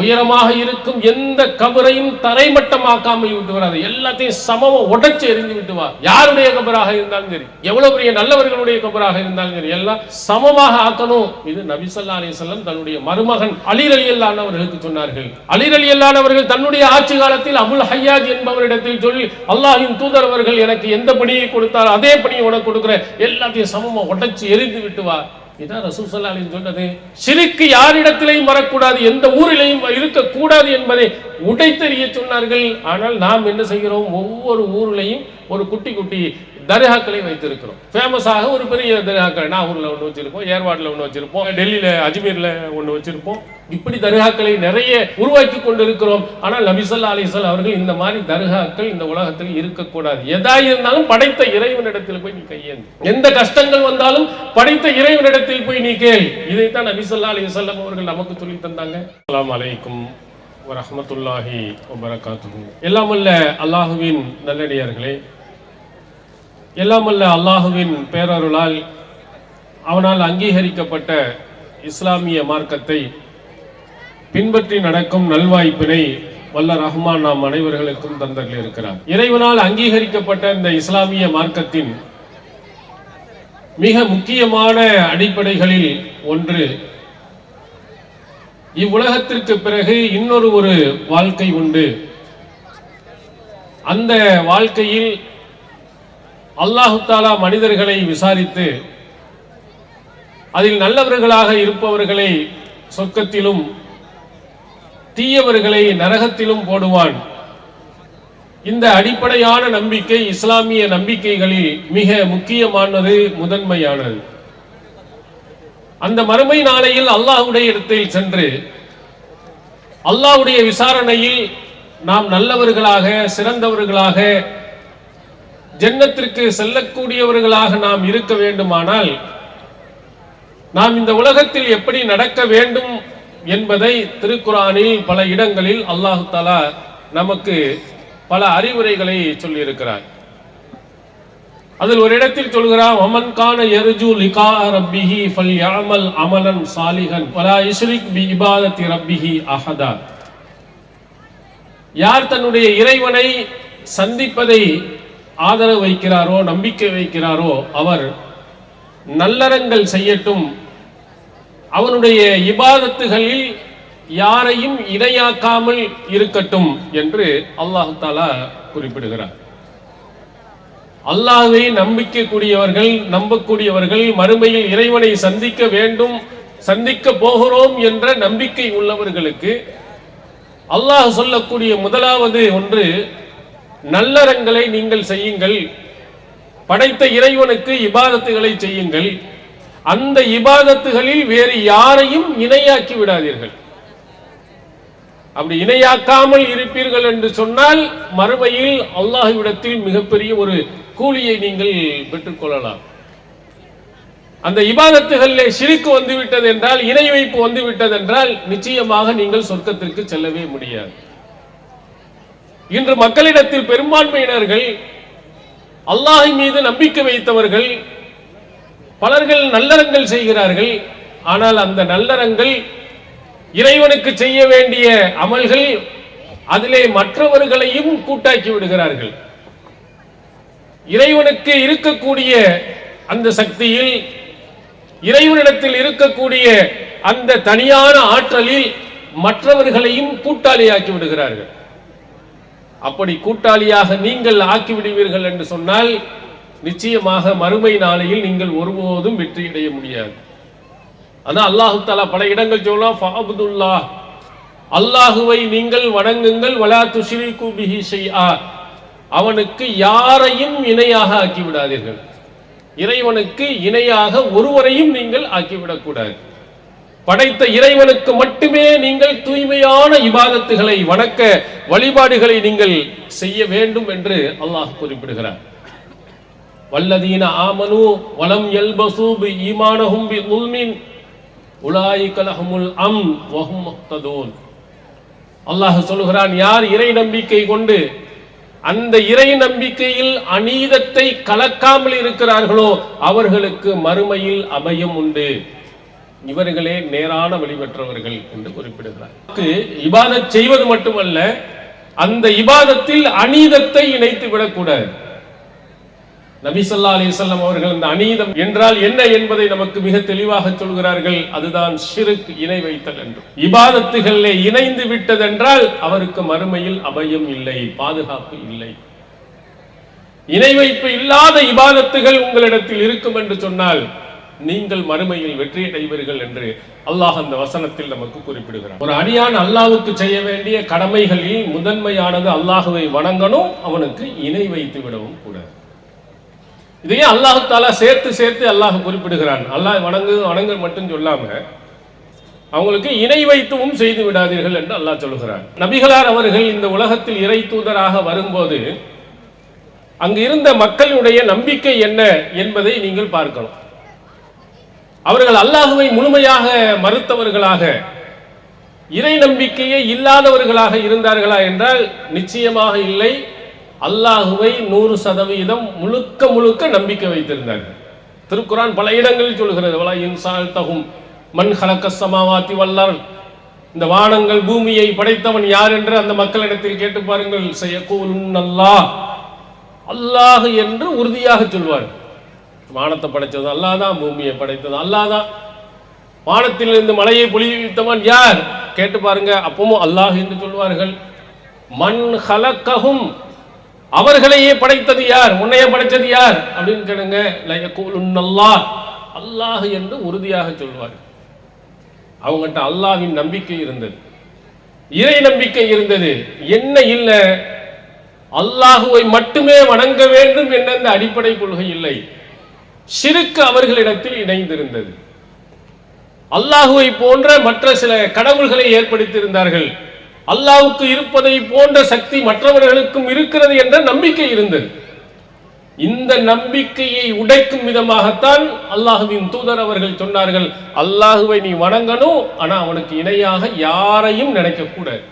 உயரமாக இருக்கும் எந்த கபரையும் தரைமட்டமாக்காமல் விட்டுவார். எல்லாத்தையும் சமமா உடைச்சு எரிந்து விட்டுவார். யாருடைய கபராக இருந்தாலும் சரி, எவ்வளவு பெரிய நல்லவர்களுடைய கபராக இருந்தாலும் சரி, எல்லாம் சமமாக ஆக்கணும். இது நபி ஸல்லல்லாஹு அலைஹி வஸல்லம் தன்னுடைய மருமகன் அலி ரலியல்லாஹு அன்ஹு அவர்களுக்கு சொன்னார்கள். அலி ரலியல்லாஹு அன்ஹு அவர்கள் தன்னுடைய ஆட்சி காலத்தில் அபுல் ஹய்யாஜ் என்பவரிடத்தில் சொல்லி, அல்லாஹ்வின் தூதர் அவர்கள் எனக்கு எந்த பணியை கொடுத்தாரோ அதே பணியை உனக்கு கொடுக்கிறேன், எல்லாத்தையும் சமமா உடைச்சு எரிந்து விட்டுவார். இதான் ரசூல் ஸல்லல்லாஹு அலைஹி வஸல்லம் சொன்னது. ஷிர்க் யாரிடத்திலையும் வரக்கூடாது, எந்த ஊரிலையும் இருக்கக்கூடாது என்பதை உடைத்தெறிய சொன்னார்கள். ஆனால் நாம் என்ன செய்கிறோம்? ஒவ்வொரு ஊரிலையும் ஒரு குட்டி குட்டி தர்காக்களை வைத்திருக்கிறோம். ஃபேமஸாக ஒரு பெரிய தர்காக்கள் நாகூர்ல ஒன்று வச்சிருப்போம், ஏர்வாடில் ஒன்று வச்சிருப்போம், டெல்லியில அஜ்மீர்ல ஒன்று வச்சிருப்போம். இப்படி தர்காக்களை நிறைய உருவாக்கி கொண்டிருக்கிறோம். ஆனால் நபி ஸல்லல்லாஹு அலைஹி வஸல்லம் அவர்கள் இந்த மாதிரி தர்காக்கள் இந்த உலகத்தில் இருக்கக்கூடாது. எதா இருந்தாலும் படைத்த இறைவனிடத்தில் போய் நீ கையேந்து, எந்த கஷ்டங்கள் வந்தாலும் படைத்த இறைவனிடத்தில் போய் நீ கேள். இதைத்தான் நபி ஸல்லல்லாஹு அலைஹி வஸல்லம் அவர்கள் நமக்கு சொல்லி தந்தாங்க. அஸ்ஸலாமு அலைக்கும் வரஹ்மத்துல்லாஹி வபரகாத்துஹு. எல்லாம் வல்ல அல்லாஹுவின் நல்லடியார்களே, எல்லாம் வல்ல அல்லாஹுவின் பேரருளால் அவனால் அங்கீகரிக்கப்பட்ட இஸ்லாமிய மார்க்கத்தை பின்பற்றி நடக்கும் நல்வாய்ப்பினை வல்ல ரஹ்மான் நாம் அனைவர்களுக்கும் தந்தரில் இருக்கிறார். இறைவனால் அங்கீகரிக்கப்பட்ட இந்த இஸ்லாமிய மார்க்கத்தின் மிக முக்கியமான அடிப்படைகளில் ஒன்று, இவ்வுலகத்திற்கு பிறகு இன்னொரு ஒரு வாழ்க்கை உண்டு. அந்த வாழ்க்கையில் அல்லாஹு தஆலா மனிதர்களை விசாரித்து அதில் நல்லவர்களாக இருப்பவர்களை சொர்க்கத்திலும் தீயவர்களை நரகத்திலும் போடுவான். இந்த அடிப்படையான நம்பிக்கை இஸ்லாமிய நம்பிக்கைகளில் மிக முக்கியமானது, முதன்மையானது. அந்த மறுமை நாளையில் அல்லாஹ்வுடைய இடத்தில் சென்று அல்லாஹ்வுடைய விசாரணையில் நாம் நல்லவர்களாக சிறந்தவர்களாக ஜன்னத்திற்கு செல்லக்கூடியவர்களாக நாம் இருக்க வேண்டுமானால் நாம் இந்த உலகத்தில் எப்படி நடக்க வேண்டும் என்பதை திருக்குர்ஆனில் பல இடங்களில் அல்லாஹ் தஆலா நமக்கு பல அறிவுரைகளை சொல்லி இருக்கிறார். அதில் ஒரு இடத்தில் சொல்கிறார், வமன் கான யர்ஜு லிகா ரப்பிஹி ஃபல்யஅமல் அமலன் சாலிஹன் வலா யுஷ்ரிக் பி இபாதத்தி ரப்பிஹி அஹதா. யார் தன்னுடைய இறைவனை சந்திப்பதை ஆதரவு வைக்கிறாரோ, நம்பிக்கை வைக்கிறாரோ, அவர் நல்லறங்கள் செய்யட்டும், அவனுடைய இபாதத்துகளில் யாரையும் இணையாக்காமல் இருக்கட்டும் என்று அல்லாஹ் தஆலா குறிப்பிடுகிறார். அல்லாஹ்வை நம்பக்கூடியவர்கள் மறுமையில் இறைவனை சந்திக்க வேண்டும், சந்திக்க போகிறோம் என்ற நம்பிக்கை உள்ளவர்களுக்கு அல்லாஹ் சொல்லக்கூடிய முதலாவது ஒன்று, நல்லறங்களை நீங்கள் செய்யுங்கள், படைத்த இறைவனுக்கு இபாதத்துகளை செய்யுங்கள், அந்த இபாதத்துகளில் வேறு யாரையும் இணையாக்கி விடாதீர்கள். அப்படி இணையாக்காமல் இருப்பீர்கள் என்று சொன்னால் மறுமையில் அல்லாஹ்விடத்தில் மிகப்பெரிய ஒரு கூலியை நீங்கள் பெற்றுக்கொள்ளலாம். அந்த இபாதத்துகளிலே ஷிர்க் வந்துவிட்டது என்றால், இணை வைப்பு வந்துவிட்டது என்றால் நிச்சயமாக நீங்கள் சொர்க்கத்திற்கு செல்லவே முடியாது. இன்று மக்களிடத்தில் பெரும்பான்மையினர்கள், அல்லாஹ் மீது நம்பிக்கை வைத்தவர்கள், பலர்கள் நல்லறங்கள் செய்கிறார்கள். ஆனால் அந்த நல்லறங்கள், இறைவனுக்கு செய்ய வேண்டிய அமல்கள், அதிலே மற்றவர்களையும் கூட்டாக்கி விடுகிறார்கள். இறைவனுக்கு இருக்கக்கூடிய அந்த சக்தியில், இறைவனிடத்தில் இருக்கக்கூடிய அந்த தனியான ஆற்றலில் மற்றவர்களையும் கூட்டாளியாக்கி விடுகிறார்கள். அப்படி கூட்டாளியாக நீங்கள் ஆக்கிவிடுவீர்கள் என்று சொன்னால் நிச்சயமாக மறுமை நாளையில் நீங்கள் ஒருபோதும் வெற்றியடைய முடியாது. அதான் அல்லாஹ் தஆலா பல இடங்கள் சொல்றான், ஃபஅபுதுல்லாஹ், அல்லாஹுவை நீங்கள் வணங்குங்கள், வலா துஷ்ரிகு பிஹி ஷைஆ, அவனுக்கு யாரையும் இணையாக ஆக்கி விடாதீர்கள். இறைவனுக்கு இணையாக ஒருவரையும் நீங்கள் ஆக்கிவிடக்கூடாது. படைத்த இறைவனுக்கு மட்டுமே நீங்கள் தூய்மையான இபாதத்துகளை, வணக்க வழிபாடுகளை நீங்கள் செய்ய வேண்டும் என்று அல்லாஹ் குறிப்பிடுகிறார். வல்லதீன ஆமனு வலம் யல்பசு பி ஈமானஹும் பி ظுல்மின் உலாயிக லஹுமுல் அம்ன் வஹும் முஹ்ததூன். அல்லாஹ் சொல்கிறான், யார் இறை நம்பிக்கை கொண்டு அந்த இறை நம்பிக்கையில் அநீதத்தை கலக்காமல் இருக்கிறார்களோ அவர்களுக்கு மறுமையில் அபயம் உண்டு. இவர்களே நேரான வழி பெற்றவர்கள் என்று குறிப்பிடுகிறார். இபாதத் செய்வது மட்டுமல்ல, அந்த இபாதத்தில் அநீதத்தை இணைத்து விடக்கூடாது. நபி ஸல்லல்லாஹு அலைஹி வஸல்லம் அவர்கள் அந்த அநீதம் என்றால் என்ன என்பதை நமக்கு மிக தெளிவாக சொல்கிறார்கள். அதுதான் ஷிர்க், இணை வைத்தல் என்று. இபாதத்துகளிலே இணைந்து விட்டதென்றால் அவருக்கு மறுமையில் அபயம் இல்லை, பாதுகாப்பு இல்லை. இணை வைப்பு இல்லாத இபாதத்துகள் உங்களிடத்தில் இருக்கும் என்று சொன்னால் நீங்கள் மறுமையில் வெற்றி அடைவீர்கள் என்று அல்லாஹ் அந்த வசனத்தில் நமக்கு குறிப்பிடுகிறார். ஒரு அடியான் அல்லாஹ்வுக்கு செய்ய வேண்டிய கடமைகளில் முதன்மையானது அல்லாஹ்வை வணங்கணும், அவனுக்கு இணை வைத்து விடவும் கூடாது. இதையே அல்லாஹ் தஆலா சேர்த்து அல்லாஹ் குறிப்பிடுகிறான். அல்லாஹ் வணங்கு மட்டும் சொல்லாம அவங்களுக்கு இணை வைத்துவும் செய்து விடாதீர்கள் என்று அல்லாஹ் சொல்கிறான். நபிகளார் அவர்கள் இந்த உலகத்தில் இறை தூதராக வரும்போது அங்கு இருந்த மக்களுடைய நம்பிக்கை என்ன என்பதை நீங்கள் பார்க்கணும். அவர்கள் அல்லாஹுவை முழுமையாக மறுத்தவர்களாக, இறை நம்பிக்கையே இல்லாதவர்களாக இருந்தார்களா என்றால் நிச்சயமாக இல்லை. அல்லாஹுவை 100% முழுக்க நம்பிக்கை வைத்திருந்தார்கள். திருக்குரான் பல இடங்களில் சொல்கிறது, வலா இன்சால் தகும் மன் ஹலக்கஸ் ஸமாவாதி வல் அர்த், இந்த வானங்கள் பூமியை படைத்தவன் யார் என்று அந்த மக்களிடத்தில் கேட்டு பாருங்கள். ஸயகூலுன் அல்லாஹ், அல்லாஹ் என்று உறுதியாக சொல்வார். வானத்தை படைத்தது அல்லாஹ் தான், பூமியை படைத்தது அல்லாஹ் தான். வானத்திலிருந்து மழையை பொழிவித்தவன் யார் கேட்டு பாருங்க, அப்பவும் அல்லாஹ் என்று சொல்வார்கள். மன் ஹலக்கஹும், அவர்களையே படைத்தது யார், உன்னையே படைத்தது யார் அப்படின்னு கேளுங்க. லயகூலுன் அல்லாஹ், அல்லாஹ் என்று உறுதியாக சொல்வார். அவங்ககிட்ட அல்லாஹ்வின் நம்பிக்கை இருந்தது, இறை நம்பிக்கை இருந்தது. என்ன இல்லை, அல்லாஹுவை மட்டுமே வணங்க வேண்டும் என்ற அந்த அடிப்படை கொள்கை இல்லை. ஷிர்க் அவர்களிடத்தில் இணைந்திருந்தது. அல்லாஹுவை போன்ற மற்ற சில கடவுள்களை ஏற்படுத்தியிருந்தார்கள். அல்லாஹ்வுக்கு இருப்பதை போன்ற சக்தி மற்றவர்களுக்கும் இருக்கிறது என்ற நம்பிக்கை இருந்தது. இந்த நம்பிக்கையை உடைக்கும் விதமாகத்தான் அல்லாஹ்வின் தூதர் அவர்கள் சொன்னார்கள், அல்லாஹுவை நீ வணங்கணும், ஆனா அவனுக்கு இணையாக யாரையும் நினைக்க கூடாது.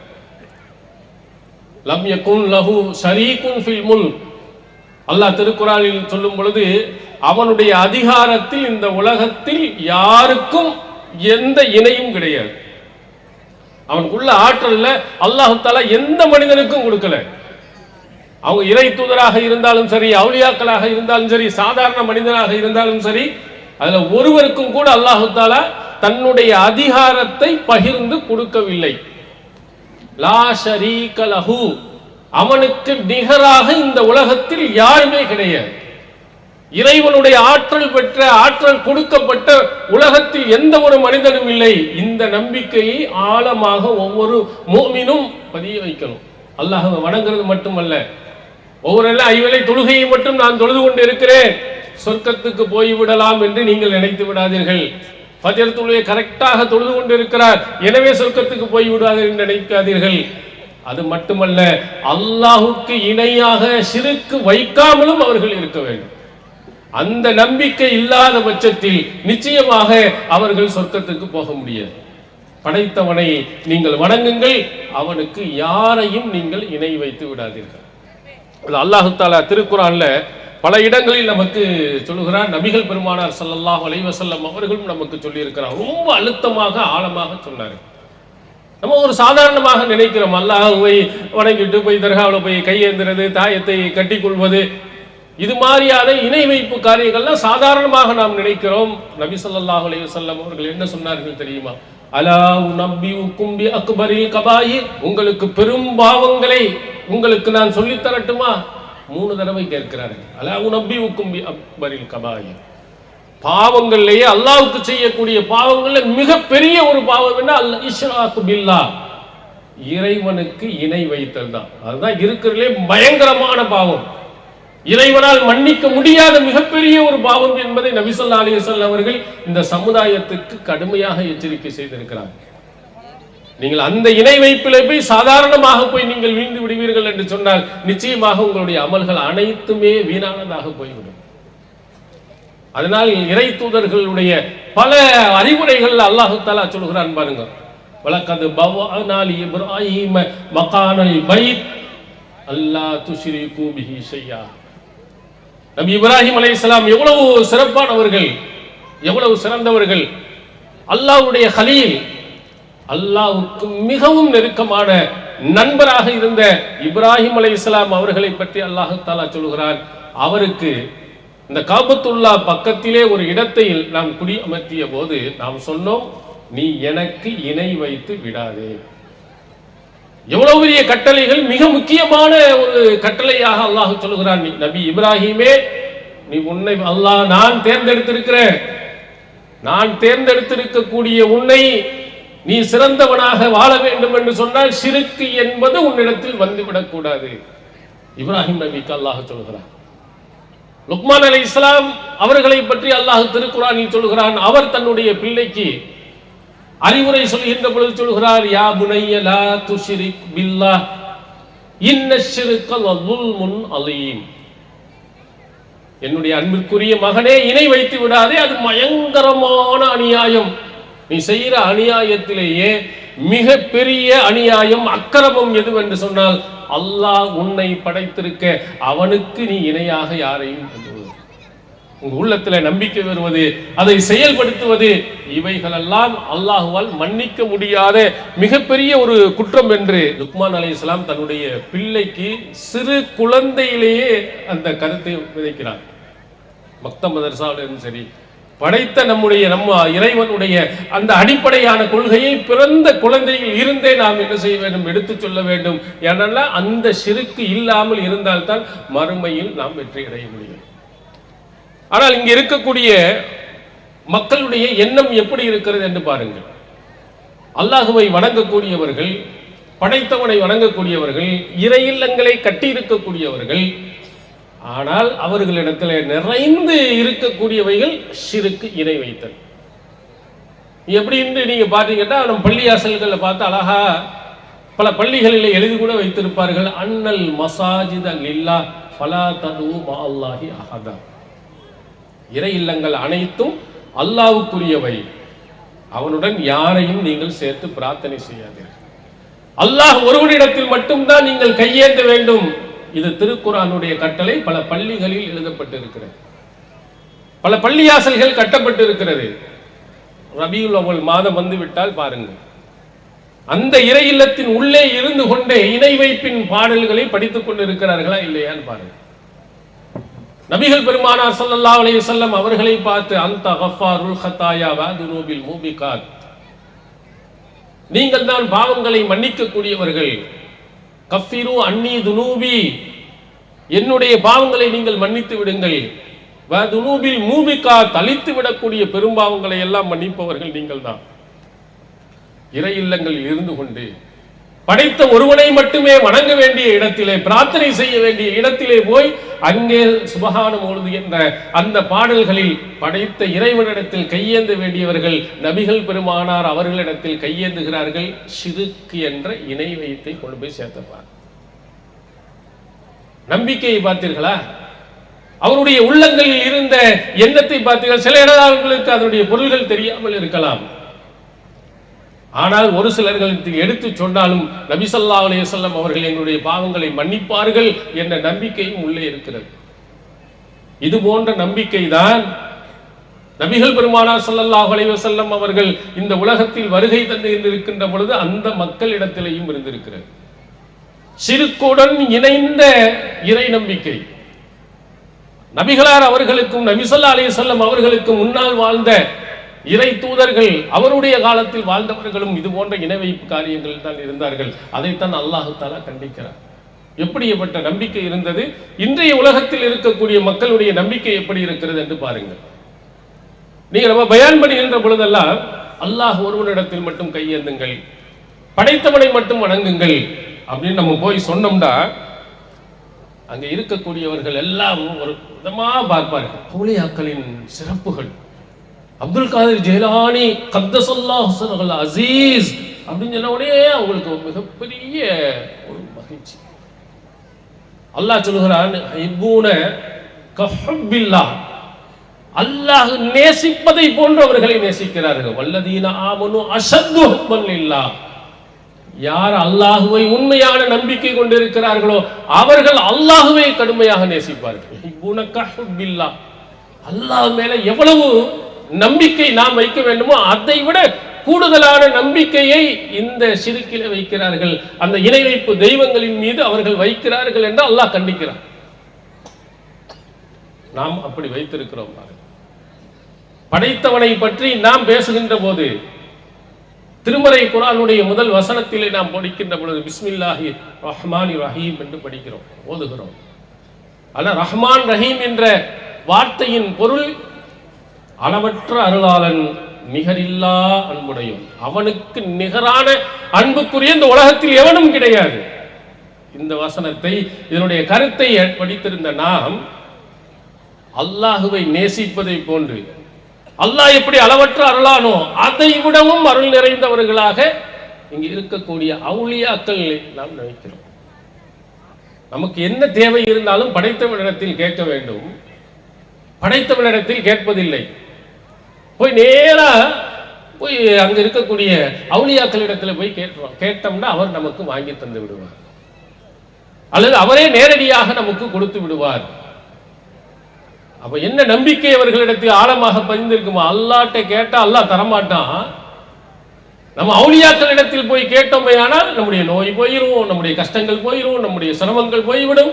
லம் யகுன் லஹு ஷரீகுன் ஃபில் முல்க், அல்லாஹ் திருக்குர்ஆனில் சொல்லும் பொழுது அவனுடைய அதிகாரத்தில் இந்த உலகத்தில் யாருக்கும் எந்த இணையும் கிடையாது. அவனுக்குள்ள ஆற்றல்ல அல்லாஹ் தஆலா எந்த மனிதனுக்கும் கொடுக்கல. அவங்க இறை தூதராக இருந்தாலும் சரி, அவுலியாக்களாக இருந்தாலும் சரி, சாதாரண மனிதனாக இருந்தாலும் சரி, அதுல ஒருவருக்கும் கூட அல்லாஹ் தஆலா தன்னுடைய அதிகாரத்தை பகிர்ந்து கொடுக்கவில்லை. லா ஷரீக லஹு, அவனுக்கு நிகராக இந்த உலகத்தில் யாருமே கிடையாது. இறைவனுடைய ஆற்றல் பெற்ற, ஆற்றல் கொடுக்கப்பட்ட உலகத்தில் எந்த ஒரு மனிதனும் இல்லை. இந்த நம்பிக்கையை ஆழமாக ஒவ்வொரு முஃமினும் பதிய வைக்கணும். அல்லாஹ்வை வணங்குறது மட்டுமல்ல, ஒவ்வொரு ஐவேளை தொழுகையை மட்டும் நான் தொழுது கொண்டு இருக்கிறேன், சொர்க்கத்துக்கு போய்விடலாம் என்று நீங்கள் நினைத்து விடாதீர்கள். ஃபஜர் தொழுகை கரெக்டாக தொழுது கொண்டு இருக்கிறார், எனவே சொர்க்கத்துக்கு போய்விடாதீர்கள் என்று நினைக்காதீர்கள். அது மட்டுமல்ல, அல்லாஹுக்கு இணையாக ஷிர்க் வைக்காமலும் அவர்கள் இருக்க வேண்டும். அந்த நம்பிக்கை இல்லாத பட்சத்தில் நிச்சயமாக அவர்கள் சொர்க்கத்துக்கு போக முடியாது. படைத்தவனை நீங்கள் வணங்குங்கள், அவனுக்கு யாரையும் நீங்கள் இணை வைத்து விடாதீர்கள். அல்லாஹ் தஆலா திருக்குர்ஆன்ல பல இடங்களில் நமக்கு சொல்லுகிறார். நபிகள் பெருமானார் ஸல்லல்லாஹு அலைஹி வஸல்லம் அவர்களும் நமக்கு சொல்லி இருக்கிறார். ரொம்ப அழுத்தமாக ஆழமாக சொன்னார். நம்ம ஒரு சாதாரணமாக நினைக்கிறோம், அல்லாஹ்வை வணங்கிட்டு போய் தர்காவில் போய் கையேந்துறது, தாயத்தை கட்டி கொள்வது, இது மாதிரியான இணை வைப்பு காரியங்கள்லாம் சாதாரணமாக நாம் நினைக்கிறோம். நபி ஸல்லல்லாஹு அலைஹி வஸல்லம் அவர்கள் என்ன சொன்னார்கள் தெரியுமா? அலா உனப்பியுக்கும் பி அக்பரில் கபாயிர், உங்களுக்கு பெரும் பாவங்களை உங்களுக்கு நான் சொல்லி தரட்டுமா? 3 தடவை கேட்கிறார்கள். அலா உனப்பியுக்கும் பி அக்பரில் கபாயிர், பாவங்கள்லேயே அல்லாஹ்வுக்கு செய்யக்கூடிய பாவங்கள்ல மிகப்பெரிய ஒரு பாவம் என்ன? அல் இஷ்ராக்கு பில்லாஹ், இறைவனுக்கு இணை வைத்தல் தான். அதுதான் இருக்கிறதுலே பயங்கரமான பாவம், இறைவனால் மன்னிக்க முடியாத மிகப்பெரிய ஒரு பாவம் என்பதை நபி ஸல்லல்லாஹு அலைஹி வஸல்லம் அவர்கள் இந்த சமுதாயத்துக்கு கடுமையாக எச்சரிக்கை செய்திருக்கிறார். நீங்கள் அந்த இணை வைப்பிலே போய் சாதாரணமாக போய் நீங்கள் வீழ்ந்து விடுவீர்கள் என்று சொன்னால் நிச்சயமாக உங்களுடைய அமல்கள் அனைத்துமே வீணானதாக போய்விடும். அதனால் இறை தூதர்களுடைய பல அறிவுரைகள் அல்லாஹ் தஆலா சொல்கிறான் பாருங்க. வலக்கத் பவஅனா லி இப்ராஹீம மகானல் பைத் அல்லா துஷ்ரிகு பிஹி ஷையா. நபி இப்ராஹிம் அலைஹிஸ்ஸலாம் எவ்வளவு சிறப்பானவர்கள், எவ்வளவு சிறந்தவர்கள். அல்லாஹ்வுடைய கலீல், அல்லாஹ்வுக்கு மிகவும் நெருக்கமான நண்பராக இருந்த இப்ராஹிம் அலைஹிஸ்ஸலாம் அவர்களை பற்றி அல்லாஹ் தஆலா சொல்கிறார். அவருக்கு இந்த காபத்துல்லா பக்கத்திலே ஒரு இடத்தை நாம் குடி அமர்த்திய போது நாம் சொன்னோம், நீ எனக்கு இணை வைத்து விடாதே. எவ்வளவு பெரிய கட்டளைகள்! மிக முக்கியமான ஒரு கட்டளையாக அல்லாஹ் சொல்கிறான், நபி இப்ராஹிமே, நீ உன்னை அல்லாஹ் நான் தேர்ந்தெடுத்திருக்கிறேன், நான் தேர்ந்தெடுத்திருக்கக்கூடிய உன்னை நீ சிறந்தவனாக வாழ வேண்டும் என்று சொன்னால் ஷிர்க் என்பது உன்னிடத்தில் வந்துவிடக் கூடாது. இப்ராஹிம் நபிக்கு அல்லாஹ் சொல்கிறான். லுக்மான் அலைஹிஸ்ஸலாம் அவர்களை பற்றி அல்லாஹ் திருக்குர்ஆனில் சொல்கிறான். அவர் தன்னுடைய பிள்ளைக்கு அறிவுரை சொல்கின்ற பொழுது சொல்கிறார், யா புனைய லா துஷ்ரிக் பில்லாஹ் இன்னஷ் ஷிர்க லظுல்முன் அலீம். என்னுடைய அன்பிற்குரிய மகனே, இணை வைத்து விடாதே, அது பயங்கரமான அநியாயம். நீ செய்கிற அநியாயத்திலேயே மிக பெரிய அநியாயம், அக்கிரமம் எதுவென்று சொன்னால், அல்லாஹ் உன்னை படைத்திருக்க அவனுக்கு நீ இணையாக யாரையும் உங்க உள்ளத்துல நம்பிக்கை வருவது, அதை செயல்படுத்துவது, இவைகளெல்லாம் அல்லாஹுவால் மன்னிக்க முடியாத மிகப்பெரிய ஒரு குற்றம் என்று லுக்மான் அலைஹிஸ்ஸலாம் தன்னுடைய பிள்ளைக்கு சிறு குழந்தையிலேயே அந்த கருத்தை விதைக்கிறார். மக்த மதரசாவிலும் சரி, படைத்த நம்ம இறைவனுடைய அந்த அடிப்படையான கொள்கையை பிறந்த குழந்தையில் இருந்தே நாம் என்ன செய்ய வேண்டும், எடுத்து சொல்ல வேண்டும். ஏனென்றால் அந்த ஷிர்க் இல்லாமல் இருந்தால்தான் மறுமையில் நாம் வெற்றி அடைய முடியும். ஆனால் இங்க இருக்கக்கூடிய மக்களுடைய எண்ணம் எப்படி இருக்கிறது என்று பாருங்கள். அல்லாஹுவை வணங்கக்கூடியவர்கள், படைத்தவனை வணங்கக்கூடியவர்கள், இறை இல்லங்களை கட்டி இருக்கக்கூடியவர்கள், ஆனால் அவர்களிடத்தில் நிறைந்து இருக்கக்கூடியவைகள் ஷிர்க், இணை வைத்தல். எப்படின்னு நீங்க பாத்தீங்கன்னா, நம் பள்ளியாசல்களை பார்த்து அழகா பல பள்ளிகளில் எழுதி கூட வைத்திருப்பார்கள், அன்னல் மசாஜித லில்லாஹ் ஃபலா தது மஅல்லாஹி அஹதா. இறை இல்லங்கள் அனைத்தும் அல்லாஹ்வுக்குரியவை, அவனுடன் யாரையும் நீங்கள் சேர்த்து பிரார்த்தனை செய்யாதீர்கள். அல்லாஹ் ஒருவனிடத்தில் மட்டும்தான் நீங்கள் கையேந்த வேண்டும். இது திருக்குர்ஆனுடைய கட்டளை. பல பள்ளிகளில் எழுதப்பட்டிருக்கிறது, பல பள்ளியாசல்கள் கட்டப்பட்டிருக்கிறது. ரபியுல் அவ்வல் மாதம் வந்துவிட்டால் பாருங்கள், அந்த இறை இல்லத்தின் உள்ளே இருந்து கொண்டே இணை வைப்பின் பாடல்களை படித்துக் கொண்டிருக்கிறார்களா இல்லையான்னு பாருங்கள். நபிகள் பெருமானார் ஸல்லல்லாஹு அலைஹி வஸல்லம் அவர்களை பார்த்து, அந்த கஃபாருல் ஹதாயா வ துனூபில் மூபிகாத், நீங்கள் தான் பாவங்களை மன்னிக்க கூடியவர்கள். கஃபிரு அன்னி துனூபி, என்னுடைய பாவங்களை நீங்கள் மன்னித்து விடுங்கள். வ துனூபில் மூபிகாத், அழித்து விடக்கூடிய பெரும்பாவங்களை எல்லாம் மன்னிப்பவர்கள் நீங்கள் தான். இறை இல்லங்களில் இருந்து கொண்டு படைத்த ஒருவனை மட்டுமே வணங்க வேண்டிய இடத்திலே, பிரார்த்தனை செய்ய வேண்டிய இடத்திலே போய் அங்கே சுபஹானம் ஓதுகின்ற அந்த பாடல்களில் படைத்த இறைவனிடத்தில் கையேந்த வேண்டியவர்கள் நபிகள் பெருமானார் அவர்களிடத்தில் கையேந்துகிறார்கள். ஷிர்க் என்ற இணை வைத்தை கொண்டு போய் சேர்த்தப்பார். நம்பிக்கையை பார்த்தீர்களா? அவருடைய உள்ளங்களில் இருந்த எண்ணத்தை பார்த்தீர்கள். சில இடங்களுக்கு அதனுடைய பொருள்கள் தெரியாமல் இருக்கலாம், ஆனால் ஒரு சிலர்களுக்கு எடுத்து சொன்னாலும் நபி ஸல்லல்லாஹு அலைஹி வஸல்லம் அவர்கள் எங்களுடைய பாவங்களை மன்னிப்பார்கள் என்ற நம்பிக்கையும் உள்ளே இருக்கிறது. இது போன்ற நம்பிக்கை தான் நபிகள் பெருமானார் ஸல்லல்லாஹு அலைஹி வஸல்லம் அவர்கள் இந்த உலகத்தில் வருகை தந்து இருக்கின்ற பொழுது அந்த மக்களிடத்திலேயும் இருந்திருக்கிறது. ஷிர்க்குடன் இணைந்த இறை நம்பிக்கை. நபிகளார் அவர்களுக்கும் நபி ஸல்லல்லாஹு அலைஹி வஸல்லம் அவர்களுக்கு முன்னால் வாழ்ந்த இறை தூதர்கள், அவருடைய காலத்தில் வாழ்ந்தவர்களும் இது போன்ற இணை வைப்பு காரியங்கள் தான் இருந்தார்கள். அதைத்தான் அல்லாஹ் தஆலா கண்டிக்கிறார். எப்படிப்பட்ட நம்பிக்கை இருந்தது, இன்றைய உலகத்தில் இருக்கக்கூடிய மக்களுடைய நம்பிக்கை எப்படி இருக்கிறது என்று பாருங்கள். நீங்க நம்ம பயான் பண்ணுகின்ற பொழுதெல்லாம் அல்லாஹ் ஒருவனிடத்தில் மட்டும் கையேந்துங்கள், படைத்தவனை மட்டும் வணங்குங்கள் அப்படின்னு நம்ம போய் சொன்னோம்னா அங்க இருக்கக்கூடியவர்கள் எல்லாம் ஒரு விதமா பார்ப்பார்கள். அவுலியாக்களின் சிறப்புகள், அப்துல் காதிர் ஜெயிலானி கத்தஸல்லாஹு சிர்ரஹுல் அஸீஸ் அப்படின்னு சொன்ன உடனே அவங்களுக்கு மிகப்பெரிய ஒரு மகிழ்ச்சி. அல்லாஹ் சொல்கிறான், ஹிப்பூன கஹுப்பில்லாஹ், அல்லாஹ் நேசிப்பதை போன்று அவர்களை நேசிக்கிறார்கள். வல்லதீன ஆமனு அஷத்து ஹுப்பன் லில்லாஹ், யார் அல்லாஹுவை உண்மையான நம்பிக்கை கொண்டிருக்கிறார்களோ அவர்கள் அல்லாஹுவை கடுமையாக நேசிப்பார்கள். ஹிப்பூன கஹுப்பில்லாஹ், அல்லாஹ் மேல எவ்வளவு நம்பிக்கை நாம் வைக்க வேண்டுமோ அதை விட கூடுதலான நம்பிக்கையை இந்த ஷிர்கிலே வைக்கிறார்கள். அந்த இணை வைப்பு தெய்வங்களின் மீது அவர்கள் வைக்கிறார்கள் என்று அல்லாஹ் கண்டிக்கிறார். நாம் அப்படி வைத்திருக்கிறோம். படைத்தவனை பற்றி நாம் பேசுகின்ற போது திருமறை குர்ஆனுடைய முதல் வசனத்திலே நாம் படிக்கின்ற பொழுது பிஸ்மில்லாஹி ரஹ்மானிர் ரஹீம் என்று படிக்கிறோம், ஓதுகிறோம். ஆனால் ரஹ்மான் ரஹீம் என்ற வார்த்தையின் பொருள் அளவற்ற அருளாளன், நிகரில்லா அன்புடையும். அவனுக்கு நிகரான அன்புக்குரிய இந்த உலகத்தில் எவனும் கிடையாது. இந்த வசனத்தை, இதனுடைய கருத்தை படித்திருந்த நாம் அல்லாஹுவை நேசிப்பதை போன்று, அல்லாஹ் எப்படி அளவற்ற அருளானோ அதை விடவும் அருள் நிறைந்தவர்களாக இங்கு இருக்கக்கூடிய அவுலியாக்கள் நாம் நினைக்கிறோம். நமக்கு என்ன தேவை இருந்தாலும் படைத்தவனிடத்தில் கேட்க வேண்டும். படைத்தவனிடத்தில் கேட்பதில்லை. போய் நேரா போய் அங்க இருக்கக்கூடிய அவுலியாக்களிடத்தில் போய் கேட்டோம்னா அவர் நமக்கு வாங்கி தந்து விடுவார், அல்லது அவரே நேரடியாக நமக்கு கொடுத்து விடுவார். அப்ப என்ன நம்பிக்கை அவர்களிடத்தில் ஆழமாக பதிந்திருக்குமா? அல்லாட்ட கேட்டா அல்லாஹ் தரமாட்டான். நம்ம அவுலியாக்களிடத்தில் போய் கேட்டோமே ஆனால் நம்முடைய நோய் போயிரும், நம்முடைய கஷ்டங்கள் போயிரும், நம்முடைய சிரமங்கள் போய்விடும்.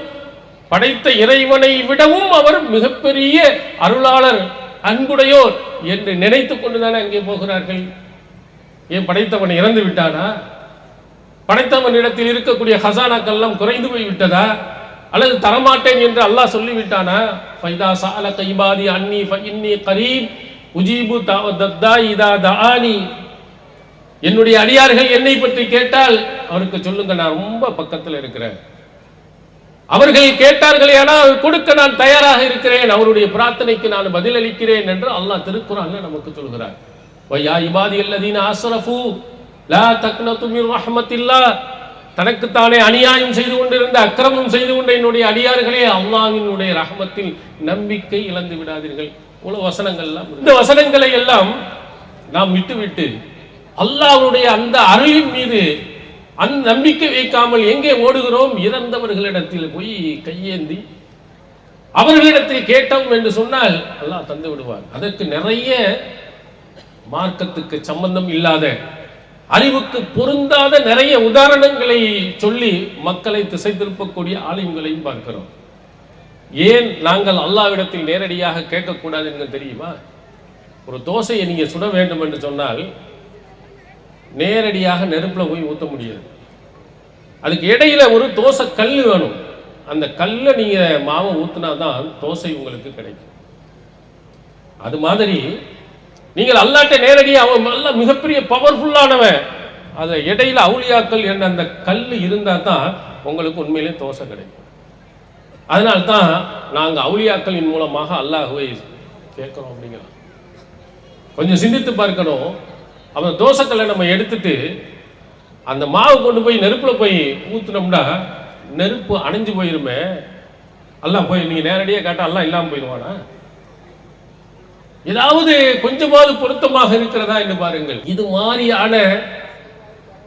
படைத்த இறைவனை விடவும் அவர் மிகப்பெரிய அருளாளர், அன்புடையோர் என்று நினைத்துக் கொண்டுதானே அங்கே போகிறார்கள். ஏன் படைத்தவன் இறந்து விட்டானா? படைத்தவன் இடத்தில் இருக்கக்கூடிய ஹசானாக்கள் எல்லாம் குறைந்து போய் விட்டதா? அல்லது தரமாட்டேன் என்று அல்லாஹ் சொல்லிவிட்டானா? ஃபைதா சஅலக இபாதி அன்னி ஃபஇன்னி கரீப் உஜீபு தஅதாஇ இதா தஆனி. என்னுடைய அடியார்கள் என்னை பற்றி கேட்டால் அவருக்கு சொல்லுங்க, நான் ரொம்ப பக்கத்தில் இருக்கிறேன். அவர்கள் கேட்டார்களே ஆனால் கொடுக்க நான் தயாராக இருக்கிறேன், அவருடைய பிரார்த்தனைக்கு நான் பதிலளிக்கிறேன் என்று அல்லாஹ் திருக்குர்ஆன்ல நமக்கு சொல்கிறார். வயா இபாதி அல்லதீன அஸ்ரஃபு லா தக்னது மிர் ரஹ்மத்தில்லாஹ். தனக்குத்தானே அநியாயம் செய்து கொண்டிருந்த, அக்கிரமம் செய்து கொண்ட என்னுடைய அடியார்களே, அல்லாஹ்வினுடைய ரஹ்மத்தில் நம்பிக்கை இழந்து விடாதீர்கள். இவ்வளவு வசனங்கள் எல்லாம், இந்த வசனங்களை எல்லாம் நாம் விட்டுவிட்டு அல்லாஹ்வுடைய அந்த அருளின் மீது அந்த நம்பிக்கை வைக்காமல் எங்கே ஓடுகிறோம்? இறந்தவர்களிடத்தில் போய் கையேந்தி அவர்களிடத்தில் கேட்டோம் என்று சொன்னால் அல்லாஹ் தந்து விடுவார். அதற்கு நிறைய மார்க்கத்துக்கு சம்பந்தம் இல்லாத, அறிவுக்கு பொருந்தாத நிறைய உதாரணங்களை சொல்லி மக்களை திசை திருப்பக்கூடிய ஆலிம்களையும் பார்க்கிறோம். ஏன் நாங்கள் அல்லாஹ்விடத்தில் நேரடியாக கேட்கக்கூடாது என்று தெரியுமா? ஒரு தோசையை நீங்க சுட வேண்டும் என்று சொன்னால் நேரடியாக நெருப்புல போய் ஊற்ற முடியாது. அதுக்கு இடையில ஒரு தோசை கல் வேணும். அந்த கல்ல நீங்க மாவை ஊத்தினாதான் தோசை உங்களுக்கு கிடைக்கும். அது மாதிரி நீங்கள் அல்லாட்ட நேரடியாக, அவன் நல்ல மிகப்பெரிய பவர்ஃபுல்லானவன், அது இடையில அவுலியாக்கள் என்ற அந்த கல் இருந்தா தான் உங்களுக்கு உண்மையிலே தோசை கிடைக்கும். அதனால்தான் நாங்க அவுலியாக்களின் மூலமாக அல்லாஹ்வை கேட்கிறோம் அப்படிங்கிறோம். கொஞ்சம் சிந்தித்து பார்க்கணும். அவன் தோசைக்கல்லை நம்ம எடுத்துட்டு அந்த மாவு கொண்டு போய் நெருப்புல போய் ஊத்துனோம்னா நெருப்பு அணைஞ்சு போயிருமே. அல்லாஹ் போய் நீங்க நேரடியாக கேட்டா அல்லாஹ் இல்லாம போயிடுவானா? ஏதாவது கொஞ்சமாவது பொருத்தமாக இருக்கிறதா என்று பாருங்கள். இது மாதிரியான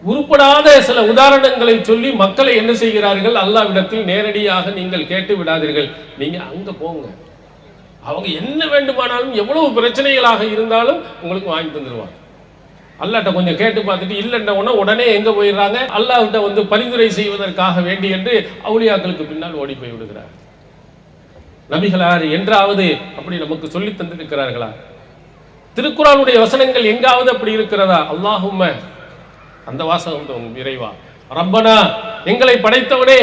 உருப்படாத சில உதாரணங்களை சொல்லி மக்களை என்ன செய்கிறார்கள்? அல்லாஹ்விடத்தில் நேரடியாக நீங்கள் கேட்டு விடாதீர்கள், நீங்க அங்க போங்க, அவங்க என்ன வேண்டுமானாலும் எவ்வளவு பிரச்சனைகளாக இருந்தாலும் உங்களுக்கு வாங்கி தந்துடுவாங்க. அல்லாஹ்ட்ட கொஞ்சம் கேட்டு பார்த்துட்டு இல்லைன்னா உடனே எங்க போயிடுறாங்க? அல்லாஹ்கிட்ட வந்து பரிந்துரை செய்வதற்காக வேண்டி என்று அவுலியாக்களுக்கு பின்னால் ஓடி போய் விடுகிறார். நபிகளார் என்றாவது அப்படி நமக்கு சொல்லி தந்திருக்கிறார்களா? திருக்குர்ஆனுடைய வசனங்கள் எங்காவது அப்படி இருக்கிறதா? அல்லாஹும்ம, அந்த வாசகம் இறைவா, ரப்பனா, எங்களை படைத்தவனே.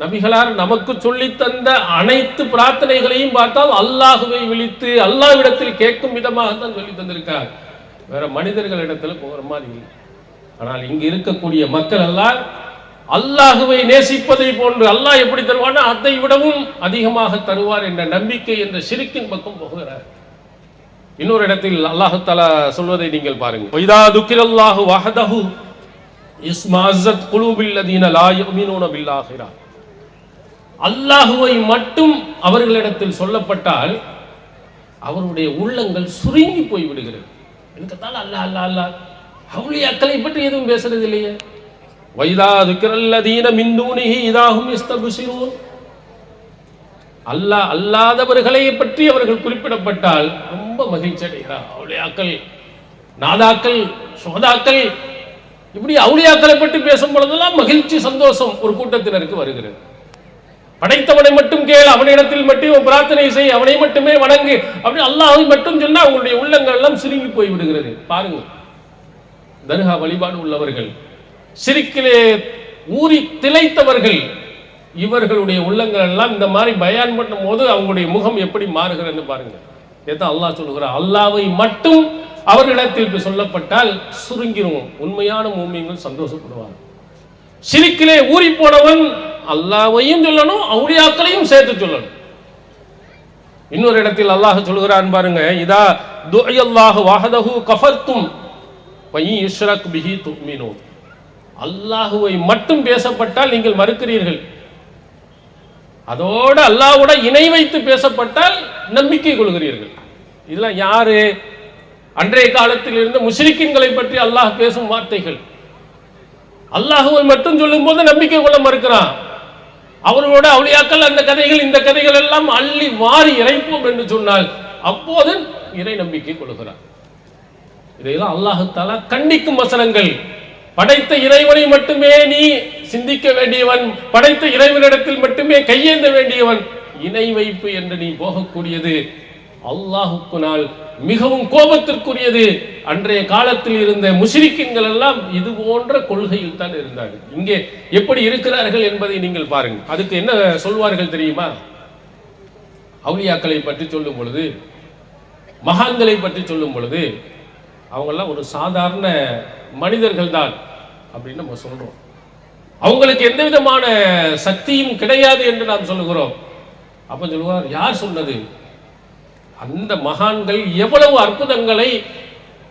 நபிகளார் நமக்கு சொல்லி தந்த அனைத்து பிரார்த்தனைகளையும் பார்த்தால் அல்லாஹுவை விழித்து அல்லாஹ்விடத்தில் கேட்கும் விதமாக தான் சொல்லி தந்திருக்கார். வேற மனிதர்களிடத்துல போகிற மாதிரி இல்லை. ஆனால் இங்கு இருக்கக்கூடிய மக்கள் எல்லாம் அல்லாஹுவை நேசிப்பதை போன்று அல்லாஹ் எப்படி தருவானா அதை விடவும் அதிகமாக தருவார் என்ற நம்பிக்கை என்ற ஷிர்கின் பக்கம் போகிறார். இன்னொரு இடத்தில் அல்லாஹ் தஆலா சொல்வதை நீங்கள் பாருங்கள். வைதா துக்கிரல்லாஹு வஹதஹு இஸ்மஅஸத் குலூபில் லதீன லா யுமினூன பில் ஆகிரா. அல்லாஹுவை மட்டும் அவர்களிடத்தில் சொல்லப்பட்டால் அவருடைய உள்ளங்கள் சுருங்கி போய் விடுகிறது. இதுக்குத்தான் அல்லாஹ் அல்லாஹ் அல்லாஹ் அவுலியாக்களை பற்றி எதுவும் பேசுறது இல்லையே. வைதா துக்கிரல்லதீன மின் தூனிஹி இதாஹும் யஸ்தப்ஷிரூன். அல்லாஹ் அல்லாதவர்களை பற்றி அவர்கள் குறிப்பிடப்பட்டால் ரொம்ப மகிழ்ச்சி அடைகிறார். அவுலியாக்கள், நாதாக்கள், சோதாக்கள், இப்படி அவுலியாக்களை பற்றி பேசும் பொழுதெல்லாம் மகிழ்ச்சி, சந்தோஷம் ஒரு கூட்டத்தினருக்கு வருகிறது. படைத்தவனை மட்டும் கேள், அவனிடத்தில் மட்டும் பிரார்த்தனை செய், அவனை மட்டுமே வணங்கு, அப்படி அல்லாஹ்வை மட்டும் சொன்னா அவங்களுடைய உள்ளங்கள் எல்லாம் சுருங்கி போய் விடுகிறது. பாருங்க, தர்கா வழிபாடு உள்ளவர்கள், சிரிக்கிலே ஊறி திளைத்தவர்கள், இவர்களுடைய உள்ளங்கள் எல்லாம் இந்த மாதிரி பயான் பண்ணும் போது அவங்களுடைய முகம் எப்படி மாறுகிறது பாருங்க. ஏதான் அல்லாஹ் சொல்லுகிறார், அல்லாஹ்வை மட்டும் அவர்களிடத்தில் சொல்லப்பட்டால் சுருங்கிரும். உண்மையான மூமின்கள் சந்தோஷப்படுவார். சிரிக்கிலே ஊறி போனவன் அல்லாஹ்வையும் சொல்லணும், அவுலியாக்களையும் சேர்த்து சொல்லணும். இன்னொரு இடத்தில் அல்லாஹ் சொல்கிறான் பாருங்க, இதா துஅல்லாஹு வஹதஹு கஃபர்தும் வ யுஷ்ரக் பிஹி துமினூன். அல்லாஹ்வை மட்டும் பேசப்பட்டால் நீங்கள் மறுக்கிறீர்கள், அதோடு அல்லாஹ்வோட இணை வைத்து பேசப்பட்டால் நம்பிக்கை கொள்கிறீர்கள். இதெல்லாம் யாரு? அன்றைய காலத்தில் இருந்த முஷ்ரிக்கீன்களை பற்றி அல்லாஹ் பேசும் வார்த்தைகள். அல்லாஹ்வை மட்டும் சொல்லும் போது நம்பிக்கை கொள்ள மறுக்கிறான். அவர்களோட அவுலியாக்கள் அந்த கதைகள் இந்த கதைகள் எல்லாம் அள்ளி வாரி இறைப்போம் என்று சொன்னால் அப்போது இறை நம்பிக்கை கொள்கிறார். இதையெல்லாம் அல்லாஹ் தஆலா கண்டிக்கும் வசனங்கள். படைத்த இறைவனை மட்டுமே நீ சிந்திக்க வேண்டியவன், படைத்த இறைவனிடத்தில் மட்டுமே கையேந்த வேண்டியவன். இணை வைப்பு என்று நீ போகக்கூடியது அல்லாஹுக்கு நாள் மிகவும் கோபத்திற்குரியது. அன்றைய காலத்தில் இருந்த முஷ்ரிக்கீன்கள் எல்லாம் இது போன்ற கொள்கையில் தான் இருந்தார்கள். இங்கே எப்படி இருக்கிறார்கள் என்பதை நீங்கள் பாருங்கள். அதுக்கு என்ன சொல்வார்கள் தெரியுமா? அவுலியாக்களை பற்றி சொல்லும் பொழுது, மகான்களை பற்றி சொல்லும் பொழுது, அவங்கெல்லாம் ஒரு சாதாரண மனிதர்கள் தான் அப்படின்னு நம்ம சொல்றோம். அவங்களுக்கு எந்த விதமான சக்தியும் கிடையாது என்று நாம் சொல்லுகிறோம். அப்ப சொல்லுவார், யார் சொன்னது? அந்த மகான்கள் எவ்வளவு அற்புதங்களை,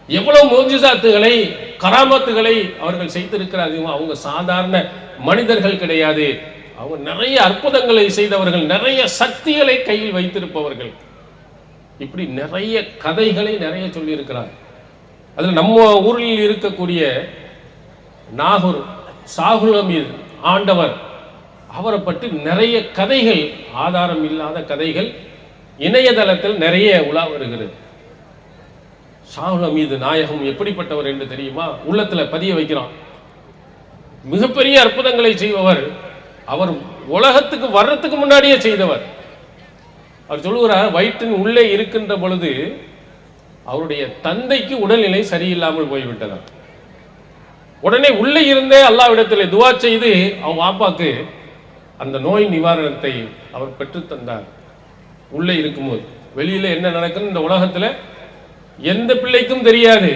எவ்வளவு மோஜிசாத்துகளை, கராமத்துகளை அவர்கள் செய்திருக்கிறார்கள். அவங்க சாதாரண மனிதர்கள் கிடையாது. அவங்க நிறைய அற்புதங்களை செய்தவர்கள், நிறைய சக்திகளை கையில் வைத்திருப்பவர்கள். இப்படி நிறைய கதைகளை நிறைய சொல்லி இருக்கிறார். அதில் நம்ம ஊரில் இருக்கக்கூடிய நாகூர் சாகுல் அமீர் ஆண்டவர், அவரை பற்றி நிறைய கதைகள், ஆதாரம் இல்லாத கதைகள் இணையதளத்தில் நிறைய உலா வருகிறது. சாகுல் அமீது நாயகம் எப்படிப்பட்டவர் என்று தெரியுமா? உள்ளத்துல பதிய வைக்கிறான். மிகப்பெரிய அற்புதங்களை செய்பவர். அவர் உலகத்துக்கு வர்றதுக்கு முன்னாடியே செய்தவர். அவர் சொல்லுகிறார், வயிற்றின் உள்ளே இருக்கின்ற பொழுது அவருடைய தந்தைக்கு உடல்நிலை சரியில்லாமல் போய்விட்டதார். உடனே உள்ளே இருந்தே அல்லாஹ்விடத்தில் துஆ செய்து அவன் வாப்பாக்கு அந்த நோய் நிவாரணத்தை அவர் பெற்று தந்தார். உள்ளே இருக்கும்போது வெளியில என்ன நடக்குன்னு இந்த உலகத்துல எந்த பிள்ளைக்கும் தெரியாது.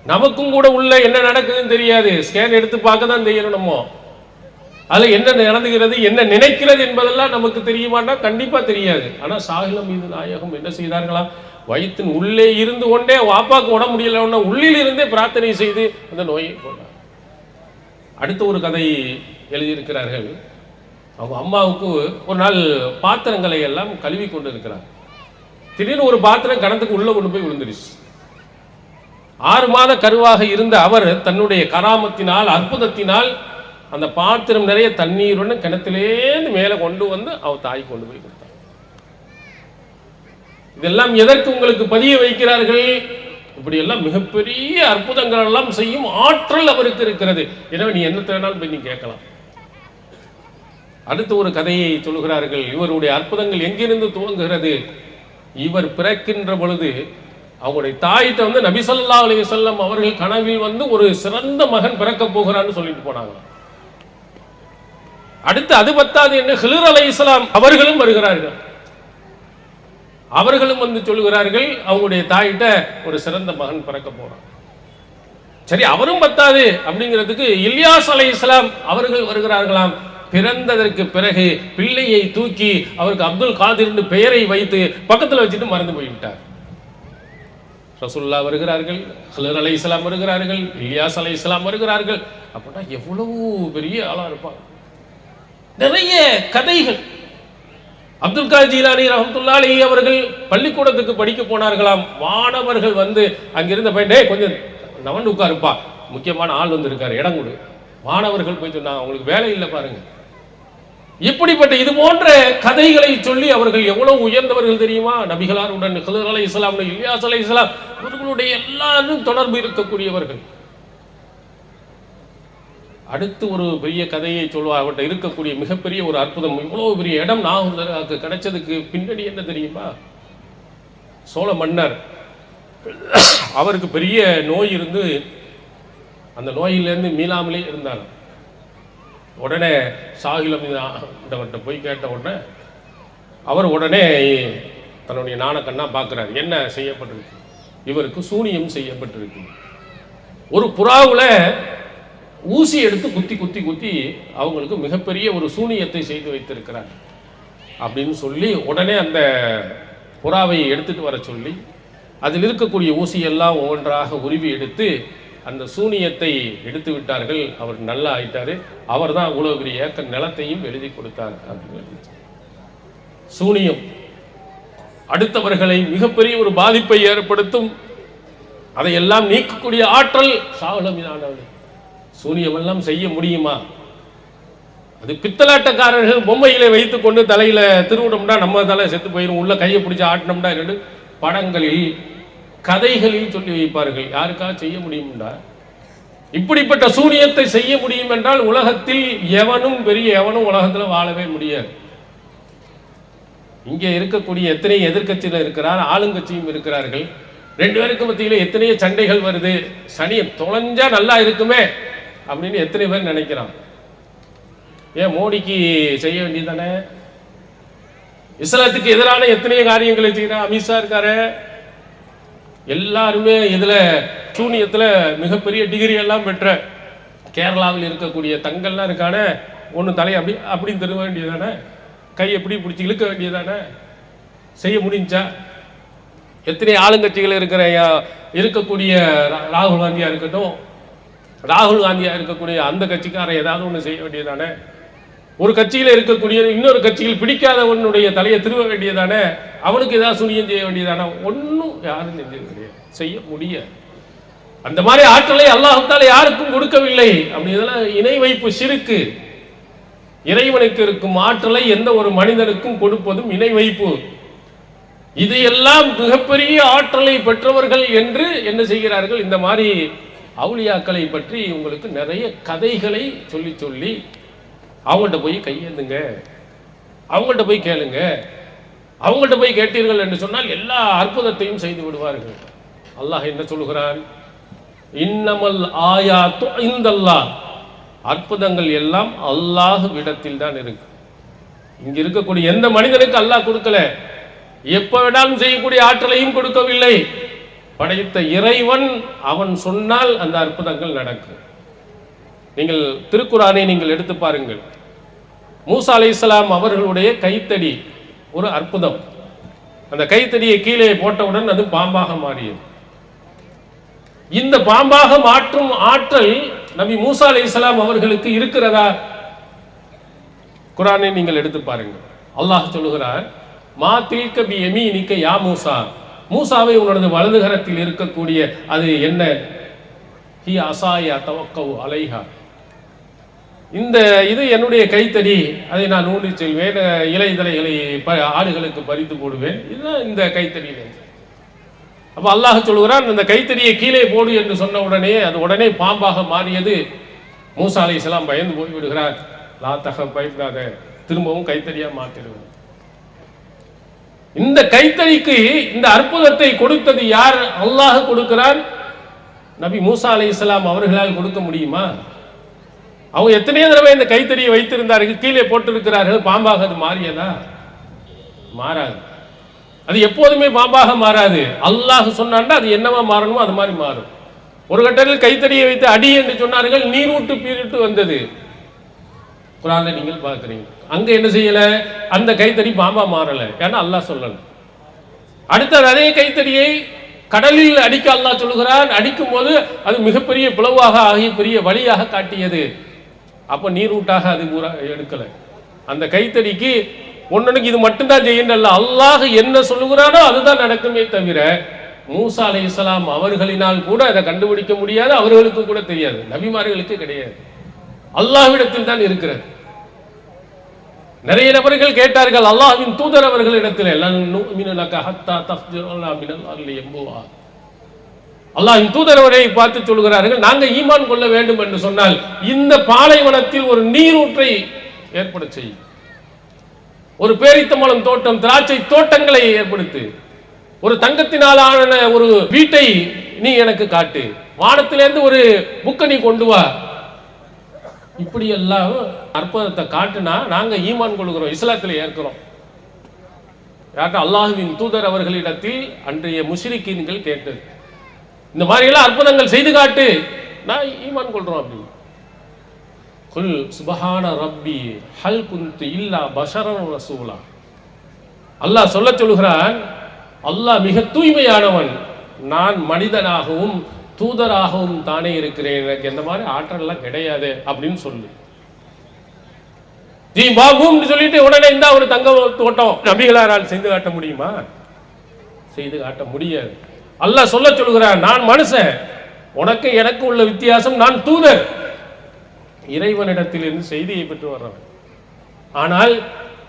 நமக்கும் கூட உள்ள என்ன நடக்குதுன்னு தெரியாது. ஸ்கேன் எடுத்து பார்க்க தான் தெரியணும். நம்ம அதுல என்ன நடந்துகிறது, என்ன நினைக்கிறது என்பதெல்லாம் நமக்கு தெரியுமான்னா கண்டிப்பா தெரியாது. ஆனா சாகுல் அமீது நாயகம் என்ன செய்தார்களா? வயிற்றின் உள்ளே இருந்து கொண்டே வாப்பாக்கு உட முடியல, உள்ளில் இருந்தே பிரார்த்தனை செய்து அந்த நோயை போனார். அடுத்த ஒரு கதை எழுதியிருக்கிறார்கள். அவங்க அம்மாவுக்கு ஒரு நாள் பாத்திரங்களை எல்லாம் கழுவி கொண்டு இருக்கிறார். திடீர்னு ஒரு பாத்திரம் கிணத்துக்கு உள்ள கொண்டு போய் விழுந்துருச்சு. 6 மாத கருவாக இருந்த அவர் தன்னுடைய கராமத்தினால், அற்புதத்தினால் அந்த பாத்திரம் நிறைய தண்ணீருடன் கிணத்திலேருந்து மேலே கொண்டு வந்து அவர் தாய் கொண்டு போய் கொடுத்தார். இதெல்லாம் எதற்கு உங்களுக்கு பதிய வைக்கிறார்கள்? இப்படி எல்லாம் மிகப்பெரிய அற்புதங்கள் எல்லாம் செய்யும் ஆற்றல் அவருக்கு இருக்கிறது. எனவே நீ என்ன தேனாலும் போய் நீ கேட்கலாம். அடுத்து ஒரு கதையை சொல்கிறார்கள். இவருடைய அற்புதங்கள் எங்கிருந்து துவங்குகிறது? இவர் பிறக்கின்ற பொழுது அவருடைய தாயிட்ட வந்து நபி ஸல்லல்லாஹு அலைஹி வஸல்லம் அவர்கள் கனவில் வந்து ஒரு சிறந்த மகன் பிறக்க போகிறான்னு சொல்லிட்டு போனாங்க. அடுத்து அது பத்தாது என்ன, ஹிலர் அலைஹிஸ்ஸலாம் அவர்களும் வருகிறார்கள். அவர்களும் வந்து சொல்லுகிறார்கள் அவங்களுடைய தாயிட்ட ஒரு சிறந்த மகன் பிறக்க போறான். சரி, அவரும் பத்தாது அப்படிங்கிறதுக்கு இல்யாஸ் அலைஹிஸ்ஸலாம் அவர்கள் வருகிறார்களாம். பிறந்ததற்கு பிறகு பிள்ளையை தூக்கி அவருக்கு அப்துல் காதிர் பெயரை வைத்து பக்கத்தில் வச்சுட்டு மறந்து போய்விட்டார். ரசூலுல்லாஹ் வருகிறார்கள், ஹிலர் அலைஹிஸ்ஸலாம் வருகிறார்கள், இல்யாஸ் அலைஹிஸ்ஸலாம் வருகிறார்கள். அப்படின்னா எவ்வளவு பெரிய ஆளா இருப்பாங்க. நிறைய கதைகள். அப்துல் காதிர் ஜீலானி ரஹ்மத்துல்லாஹி அலைஹி அவர்கள் பள்ளிக்கூடத்துக்கு படிக்க போனார்களாம். மாணவர்கள் வந்து அங்கிருந்த பையனே கொஞ்சம் நவண்டு உட்காருப்பா, முக்கியமான ஆள் வந்து இருக்காரு, இடம் கொடு. மாணவர்கள் போய் சொன்னாங்க, அவங்களுக்கு வேலை இல்லை பாருங்க. இப்படிப்பட்ட இது போன்ற கதைகளை சொல்லி அவர்கள் எவ்வளவு உயர்ந்தவர்கள் தெரியுமா? நபிகளாருடன் ஹிதர் அலைஹிஸ்ஸலாம், இல்யாஸ் அலைஹிஸ்ஸலாம் இவர்களுடைய எல்லாரும் தொடர்பு இருக்கக்கூடியவர்கள். அடுத்து ஒரு பெரிய கதையை சொல்லுவார். அவர்கிட்ட இருக்கக்கூடிய மிகப்பெரிய ஒரு அற்புதம், இவ்வளவு பெரிய இடம் நாகூருக்கு கிடைச்சதுக்கு பின்னணி என்ன தெரியுமா? சோழ மன்னர் அவருக்கு பெரிய நோய் இருந்து அந்த நோயிலிருந்து மீளாமலே இருந்தார். உடனே சாகிலவர்கிட்ட போய் கேட்ட உடனே அவர் உடனே தன்னுடைய நாணக்கண்ணா பார்க்குறாரு. என்ன செய்யப்பட்டிருக்கு? இவருக்கு சூனியம் செய்யப்பட்டிருக்கு. ஒரு புறாவில் ஊசி எடுத்து குத்தி குத்தி குத்தி அவங்களுக்கு மிகப்பெரிய ஒரு சூனியத்தை செய்து வைத்திருக்கிறார் அப்படின்னு சொல்லி உடனே அந்த புறாவை எடுத்துட்டு வர சொல்லி அதில் இருக்கக்கூடிய ஊசியெல்லாம் ஒவ்வொன்றாக உருவி எடுத்து அந்த சூனியத்தை எடுத்து விட்டார்கள். அவர் நல்லா ஆயிட்டாரு. அவர் தான் இவ்வளவு பெரிய ஏக்கர் நிலத்தையும் எழுதி கொடுத்தார் அப்படின்னு. சூனியம் அடுத்தவர்களை மிகப்பெரிய ஒரு பாதிப்பை ஏற்படுத்தும், அதையெல்லாம் நீக்கக்கூடிய ஆற்றல் சாகுலமினானவர்கள். சூனியம் எல்லாம் செய்ய முடியுமா? அது பித்தலாட்டக்காரர்கள் பொம்மைகளை வைத்துக் கொண்டு தலையில திருவிடம்னா நம்ம தலை செத்து போயிடும், உள்ள கையை பிடிச்சி ஆட்டினோம்னா என்று படங்களில் கதைகளில் சொல்லி வைப்பார்கள். யாருக்காக செய்ய முடியும்டா? இப்படிப்பட்ட சூனியத்தை செய்ய முடியும் என்றால் உலகத்தில் எவனும் பெரிய எவனும் உலகத்தில் வாழவே முடியாது. இங்கே இருக்கக்கூடிய எத்தனை எதிர்கட்சியில் இருக்கிறார், ஆளுங்கட்சியும் இருக்கிறார்கள். ரெண்டு பேருக்கு மத்தியில் எத்தனையோ சண்டைகள் வருது. சனியை தொலைஞ்சா நல்லா இருக்குமே அப்படின்னு எத்தனை பேர் நினைக்கிறான். ஏன் மோடிக்கு செய்ய வேண்டியதானே? இஸ்லாத்துக்கு எதிரான எத்தனையோ காரியங்களை செய்யறான். அமித்ஷா இருக்காரு, எல்லாருமே இதுல சூனியத்துல மிகப்பெரிய டிகிரி எல்லாம் பெற்ற கேரளாவில் இருக்கக்கூடிய தங்கள்லாம் இருக்கானே, ஒன்று தலையை அப்படி அப்படின்னு தருவ வேண்டியதானே, கை எப்படி பிடிச்சி இழுக்க வேண்டியதானே, செய்ய முடிஞ்சா? எத்தனை ஆளுங்கட்சிகள் இருக்கக்கூடிய ராகுல் காந்தியா இருக்கட்டும், ராகுல் காந்தியா இருக்கக்கூடிய அந்த கட்சிக்காரன் ஏதாவது ஒன்று செய்ய வேண்டியதானே? ஒரு கட்சியில் இருக்கக்கூடிய இன்னொரு கட்சியில் பிடிக்காதவனுடைய தலையை திருவ வேண்டியதானே? அவனுக்கு ஏதாவது சூனியம் செய்ய வேண்டியதானே? ஒன்றும் யாரும் செஞ்சது கிடையாது, செய்ய முடியாது. அந்த மாதிரி ஆற்றலை அல்லாஹ்தால யாருக்கும் கொடுக்கவில்லை. அப்படி இதெல்லாம் இணை வைப்பு சிறுக்கு. இறைவனுக்கு இருக்கும் ஆற்றலை எந்த ஒரு மனிதனுக்கும் கொடுப்பதும் இணை வைப்பு. இதையெல்லாம் மிகப்பெரிய ஆற்றலை பெற்றவர்கள் என்று என்ன செய்கிறார்கள்? இந்த மாதிரி அவுலியாக்களை பற்றி உங்களுக்கு நிறைய கதைகளை சொல்லி சொல்லி அவங்கள்ட்ட போய் கையேந்துங்க, அவங்கள்ட்ட போய் கேளுங்க, அவங்கள்ட்ட போய் கேட்டீர்கள் என்று சொன்னால் எல்லா அற்புதத்தையும் செய்து விடுவார்கள். அல்லாஹ் என்ன சொல்கிறான்? இன்னமல் ஆயாத்து இந்தல்லாஹ், அற்புதங்கள் எல்லாம் அல்லாஹ் விடத்தில் தான் இருக்கு. இங்க இருக்கக்கூடிய எந்த மனிதனுக்கு அல்லாஹ் கொடுக்கல, எப்ப வேணாலும் செய்யக்கூடிய ஆற்றலையும் கொடுக்கவில்லை. படைத்த இறைவன் அவன் சொன்னால் அந்த அற்புதங்கள் நடக்கும். நீங்கள் திருக்குரானை நீங்கள் எடுத்து பாருங்கள். மூசா அலைஹிஸ்ஸலாம் அவர்களுடைய கைத்தடி ஒரு அற்புதம். அந்த கைத்தடியை கீழே போட்டவுடன் அது பாம்பாக மாறியது. இந்த பாம்பாக மாற்றும் ஆற்றல் நபி மூசா அலைஹிஸ்ஸலாம் அவர்களுக்கு இருக்கிறதா? குரானை நீங்கள் எடுத்து பாருங்கள். அல்லாஹ் சொல்லுகிறார், மா தில்க பி யமீனிக யா மூசா, மூசாவை உனது வலது கரத்தில் இருக்கக்கூடிய அது என்ன? ஹி அசாயா தவக்கவு அலைஹா, இந்த இது என்னுடைய கைத்தடி, அதை நான் ஊன்றி செல்வேன், இலை இதழைகளை ஆடுகளுக்கு பறித்து போடுவேன். இதுதான் இந்த கைத்தடியில. அப்ப அல்லாஹ் சொல்கிறான், இந்த கைத்தடியை கீழே போடு என்று சொன்ன உடனே அது உடனே பாம்பாக மாறியது. மூசா அலைஹிஸ்ஸலாம் பயந்து போய் விடுகிறார். லா தக, பயப்படாத, திரும்பவும் கைத்தடியா மாற்றிடுவேன். இந்த கைத்தடிக்கு இந்த அற்புதத்தை கொடுத்தது யார்? அல்லாஹ் கொடுக்கிறார். நபி மூசா அலைஹிஸ்ஸலாம் அவர்களால் கொடுக்க முடியுமா? அவங்க எத்தனையோ தடவை இந்த கைத்தடியை வைத்திருந்தார்கள், கீழே போட்டிருக்கிறார்கள், பாம்பாக அது மாறியதா? மாறாது. அது எப்போதுமே பாம்பாக மாறாது. அல்லாஹ் சொன்னான்னா அது என்னவா மாறணுமோ அது மாதிரி மாறும். ஒரு கட்டத்தில் கைத்தடியை வைத்து அடி என்று சொன்னார்கள், நீரூட்டு பீரிட்டு வந்தது. குர்ஆன்ல நீங்கள் பார்க்குறீங்க. அங்க என்ன செய்யல? அந்த கைத்தடி பாம்பா மாறல, ஏன்னா அல்லாஹ் சொல்லல. அடுத்தது அதே கைத்தடியை கடலில் அடிக்க அல்லாஹ் சொல்லுகிறான். அடிக்கும் போது அது மிகப்பெரிய பிளவாக ஆகி பெரிய வழியாக காட்டியது. அப்போ நீரூட்டாக அது எடுக்கல. அந்த கைத்தடிக்கு ஒன்னனுக்கு இது மட்டும்தான் செய்யல. அல்லாஹ் என்ன சொல்லுகிறானோ அதுதான் நடக்குமே தவிர மூசா அலைஹிஸ்ஸலாம் அவர்களினால் கூட அதை கண்டுபிடிக்க முடியாது, அவர்களுக்கு கூட தெரியாது, நபிமார்களுக்கு கிடையாது, அல்லாஹ்விடத்தில் தான் இருக்கிறது. நிறைய நபர்கள் கேட்டார்கள் அல்லாஹ்வின் தூதர் அவர்களிடத்தில், லன் நுமினு லக ஹத்தா தஃப்ஜுர லனா மினல் அர்லி யம்புஆ. அல்லாஹ்வின் தூதர் அவரை பார்த்து சொல்கிறார்கள், நாங்கள் ஈமான் கொள்ள வேண்டும் என்று சொன்னால் இந்த பாலைவனத்தில் ஒரு நீரூற்றை ஏற்பட செய், ஒரு பேரித்தம்பழம் தோட்டம், திராட்சை தோட்டங்களை ஏற்படுத்து, ஒரு தங்கத்தினாலான ஒரு வீட்டை நீ எனக்கு காட்டு, வானத்திலிருந்து ஒரு புக்கை நீ கொண்டு வா. இப்படி எல்லாம் அற்புதத்தை காட்டுனா நாங்க ஈமான் கொள்கிறோம், இஸ்லாத்தில் ஏற்கிறோம். யார்கிட்ட? அல்லாஹ்வின் தூதர் அவர்களிடத்தில் அன்றைய முஷ்ரிக்கீன்கள் கேட்டது, இந்த மாதிரி எல்லாம் அற்புதங்கள் செய்து காட்டு, நான் ஈமான் கொள்றோம் அப்படின்னு. குல் சுபஹான ரப்பி ஹல் குன்து இல்லா பஷரன் ரசூலா. அல்லாஹ் சொல்ல சொல்கிறான், அல்லாஹ் மிக தூய்மையானவன், நான் மனிதனாகவும் தூதராகவும் தானே இருக்கிறேன், எனக்கு எந்த மாதிரி ஆற்றல்லாம் கிடையாது அப்படின்னு சொல்லு. நீ பாபுன்னு சொல்லிட்டு உடனே இந்த ஒரு தங்க தோட்டம் நபிகளாரால் செய்து காட்ட முடியுமா? செய்து காட்ட முடியாது. அல்லாஹ் சொல்ல சொல்கிறான், நான் மனுஷன், உனக்கு எனக்கு உள்ள வித்தியாசம், நான் தூதர், இறைவனிடத்தில் இருந்து செய்தியை பெற்று வர்றவன். ஆனால்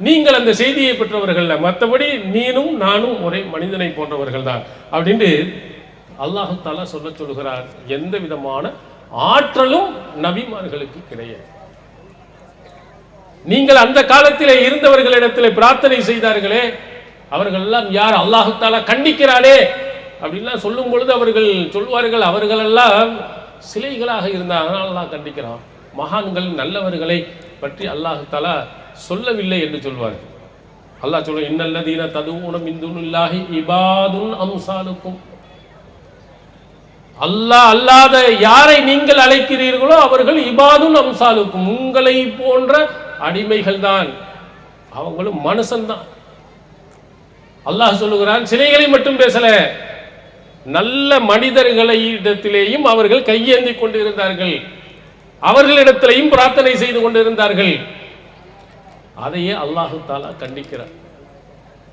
நீங்கள் அந்த செய்தியை பெற்றவர்கள், மற்றபடி நீனும் நானும் ஒரே மனிதனை போன்றவர்கள் தான் அப்படின்னு அல்லாஹ் தஆலா சொல்ல சொல்கிறார். எந்த விதமான ஆற்றலும் நபிமார்களுக்கு கிடையாது. நீங்கள் அந்த காலத்திலே இருந்தவர்களிடத்தில் பிரார்த்தனை செய்தார்களே, அவர்கள் எல்லாம் யார்? அல்லாஹ் தஆலா கண்டிக்கிறானே அப்படின்லாம் சொல்லும் பொழுது அவர்கள் சொல்வார்கள், அவர்கள் எல்லாம் சிலைகளாக இருந்தாங்க, அல்லாஹ் கண்டிக்கிறான். மகான்கள் நல்லவர்களை பற்றி அல்லாஹ் தஆலா சொல்லவில்லை என்று சொல்வார்கள். அல்லாஹ் சொல்ற, இன்னல்லதீன ததுஊன மின் துனில்லாஹி இபாதுன் அம்சாலுக்கும். அல்லாஹ் அல்லாத யாரை நீங்கள் அழைக்கிறீர்களோ அவர்கள் இபாதுன் அம்சாலுக்கும், உங்களை போன்ற அடிமைகள் தான், அவங்களும் மனுஷன்தான். அல்லாஹ் சொல்லுகிறான், சிலைகளை மட்டும் பேசல, நல்ல மனிதர்களிடத்திலேயும் அவர்கள் கையேந்தி கொண்டிருந்தார்கள், அவர்களிடத்திலேயும் பிரார்த்தனை செய்து கொண்டிருந்தார்கள். அதையே அல்லாஹ் தஆலா கண்டிக்கிறார்.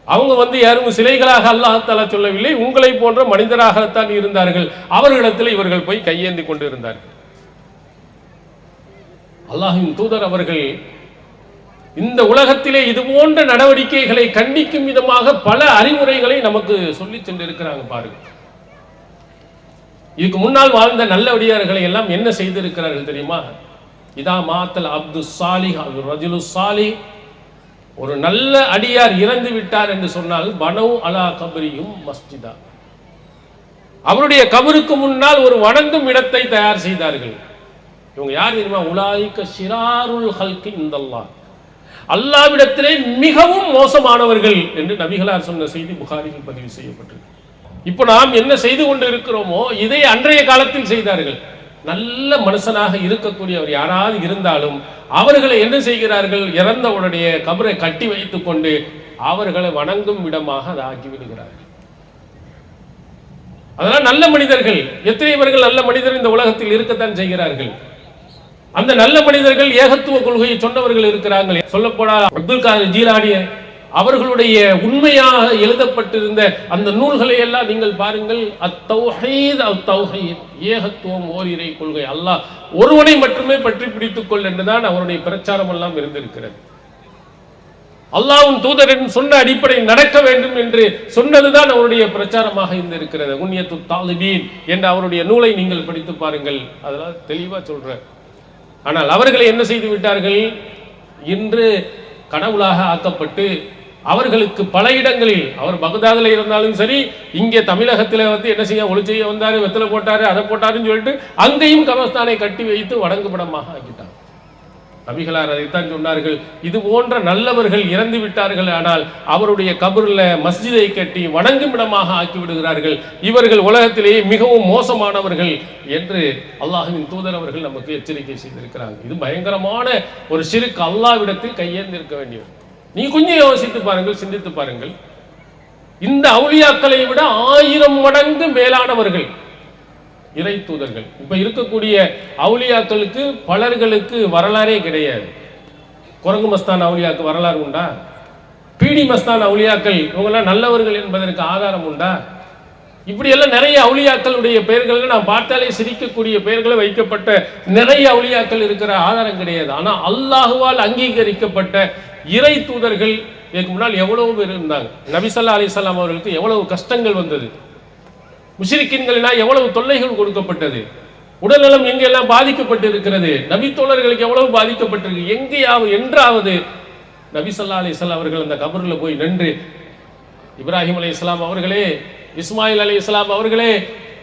அவங்க யாரும் சிலைகளாக அல்லாஹ் தஆலா சொல்லவில்லை, உங்களை போன்ற மனிதராகத்தான் இருந்தார்கள், அவர்களிடத்தில் இவர்கள் போய் கையேந்தி கொண்டிருந்தார்கள். அல்லாஹ்வின் தூதர் அவர்கள் இந்த உலகத்திலே இது போன்ற நடவடிக்கைகளை கண்டிக்கும் விதமாக பல அறிவுரைகளை நமக்கு சொல்லி சென்றிருக்கிறாங்க. பாருங்க, இதுக்கு முன்னால் வாழ்ந்த நல்லடியார்களை எல்லாம் என்ன செய்திருக்கிறார்கள் தெரியுமா? இதா மாத்தல் அப்து சாலிஹ் ரஜுலு சாலிஹ், ஒரு நல்ல அடியார் இறந்து விட்டார் என்று சொன்னால் பனவு அலா கபரியும் மஸ்ஜிதா, அவருடைய கபருக்கு முன்னால் ஒரு வணங்கும் இடத்தை தயார் செய்தார்கள். இவங்க யார் தெரியுமா? உலாயிக ஷிராருல் ஹல்கி இந்தல்லாஹ், அல்லாஹ்விடத்திலே மிகவும் மோசமானவர்கள் என்று நபிகளார் சொன்ன செய்தி புகாரியில் பதிவு செய்யப்பட்டிருக்கு. இப்போ நாம் என்ன செய்து கொண்டு இருக்கிறோமோ இதை அன்றைய காலத்தில் செய்தார்கள். நல்ல மனுஷனாக இருக்கக்கூடியவர் யாராவது இருந்தாலும் அவர்களை என்ன செய்கிறார்கள்? இறந்தவுடைய கபரை கட்டி வைத்துக் கொண்டு அவர்களை வணங்கும் இடமாக அதை ஆக்கி விடுகிறார்கள். அதெல்லாம் நல்ல மனிதர்கள். எத்தனை பேர்கள் நல்ல மனிதர் இந்த உலகத்தில் இருக்கத்தான் செய்கிறார்கள். அந்த நல்ல மனிதர்கள் ஏகத்துவ கொள்கையை சொன்னவர்கள் இருக்கிறார்கள். சொல்லப்போனால் அப்துல் காதர் ஜீலானி அவர்களுடைய உண்மையாக எழுதப்பட்டிருந்த அந்த நூல்களை எல்லாம் நீங்கள் பாருங்கள். அத்தௌஹீத் அத்தௌஹீத், ஏகத்துவம் ஓரிரை கொள்கை, அல்லாஹ் ஒருவனை மட்டுமே பற்றி பிடித்துக் கொள் என்றுதான் அவருடைய பிரச்சாரம் எல்லாம் இருந்திருக்கிறது. அல்லாஹ்வின் தூதரின் சொன்ன அடிப்படை நடக்க வேண்டும் என்று சொன்னதுதான் அவருடைய பிரச்சாரமாக இருந்திருக்கிறது. குன்யத்து தாலிபீன் என்ற அவருடைய நூலை நீங்கள் படித்து பாருங்கள், அதெல்லாம் தெளிவா சொல்ற. ஆனால் அவர்களை என்ன செய்து விட்டார்கள்? இன்று கடவுளாக ஆக்கப்பட்டு அவர்களுக்கு பல இடங்களில், அவர் பகதாதில் இருந்தாலும் சரி, இங்கே தமிழகத்தில் என்ன செய்ய ஒளி செய்ய வந்தாரு, வெத்தலை போட்டாரு, அதை போட்டாருன்னு சொல்லிட்டு அங்கேயும் கபஸ்தானை கட்டி வைத்து வணங்குபடமாக ஆக்கிட்டாங்க. நபிகளார் அதைத்தான் சொன்னார்கள், இது போன்ற நல்லவர்கள் இறந்து விட்டார்கள், ஆனால் அவருடைய கபரில் மஸ்ஜிதை கட்டி வணங்கும் இடமாக ஆக்கி விடுகிறார்கள், இவர்கள் உலகத்திலேயே மிகவும் மோசமானவர்கள் என்று அல்லாஹ்வின் தூதர் அவர்கள் நமக்கு எச்சரிக்கை செய்திருக்கிறாங்க. இது பயங்கரமான ஒரு ஷிர்க், அல்லாஹ்விடத்தில் கையேந்திருக்க வேண்டியது. நீ கொஞ்சம் யோசித்து பாருங்கள், சிந்தித்து பாருங்கள். இந்த அவுலியாக்களை விட 1000 மடங்கு மேலானவர்கள் இறை தூதர்கள். இப்ப இருக்கக்கூடிய அவுலியாக்களுக்கு பலர்களுக்கு வரலாறே கிடையாது. குரங்கு மஸ்தான் அவுலியாக்கு வரலாறு உண்டா? பீடி மஸ்தான் அவுலியாக்கள் இவங்கெல்லாம் நல்லவர்கள் என்பதற்கு ஆதாரம் உண்டா? இப்படியெல்லாம் நிறைய அவுலியாக்களுடைய பெயர்கள் நாம் பார்த்தாலே சிரிக்கக்கூடிய பெயர்களை வைக்கப்பட்ட நிறைய அவுலியாக்கள் இருக்கிற ஆதாரம் கிடையாது. ஆனால் அல்லாஹுவால் அங்கீகரிக்கப்பட்ட இறை தூதர்கள் இதுக்கு முன்னால் எவ்வளவு பேர் இருந்தாங்க. நபி ஸல்லல்லாஹு அலைஹி வஸல்லம் அவர்களுக்கு எவ்வளவு கஷ்டங்கள் வந்தது, முஷ்ரிக்கீன்களினால் எவ்வளவு தொல்லைகள் கொடுக்கப்பட்டது, உடல்நலம் எங்கெல்லாம் பாதிக்கப்பட்டு இருக்கிறது, நபி தோழர்களுக்கு எவ்வளவு பாதிக்கப்பட்டிருக்கு. எங்கேயாவது என்றாவது நபி ஸல்லல்லாஹு அலைஹி வஸல்லம் அவர்கள் அந்த கபரில் போய் நின்று இப்ராஹிம் அலைஹிஸ்ஸலாம் அவர்களே, இஸ்மாயில் அலைஹிஸ்ஸலாம் அவர்களே,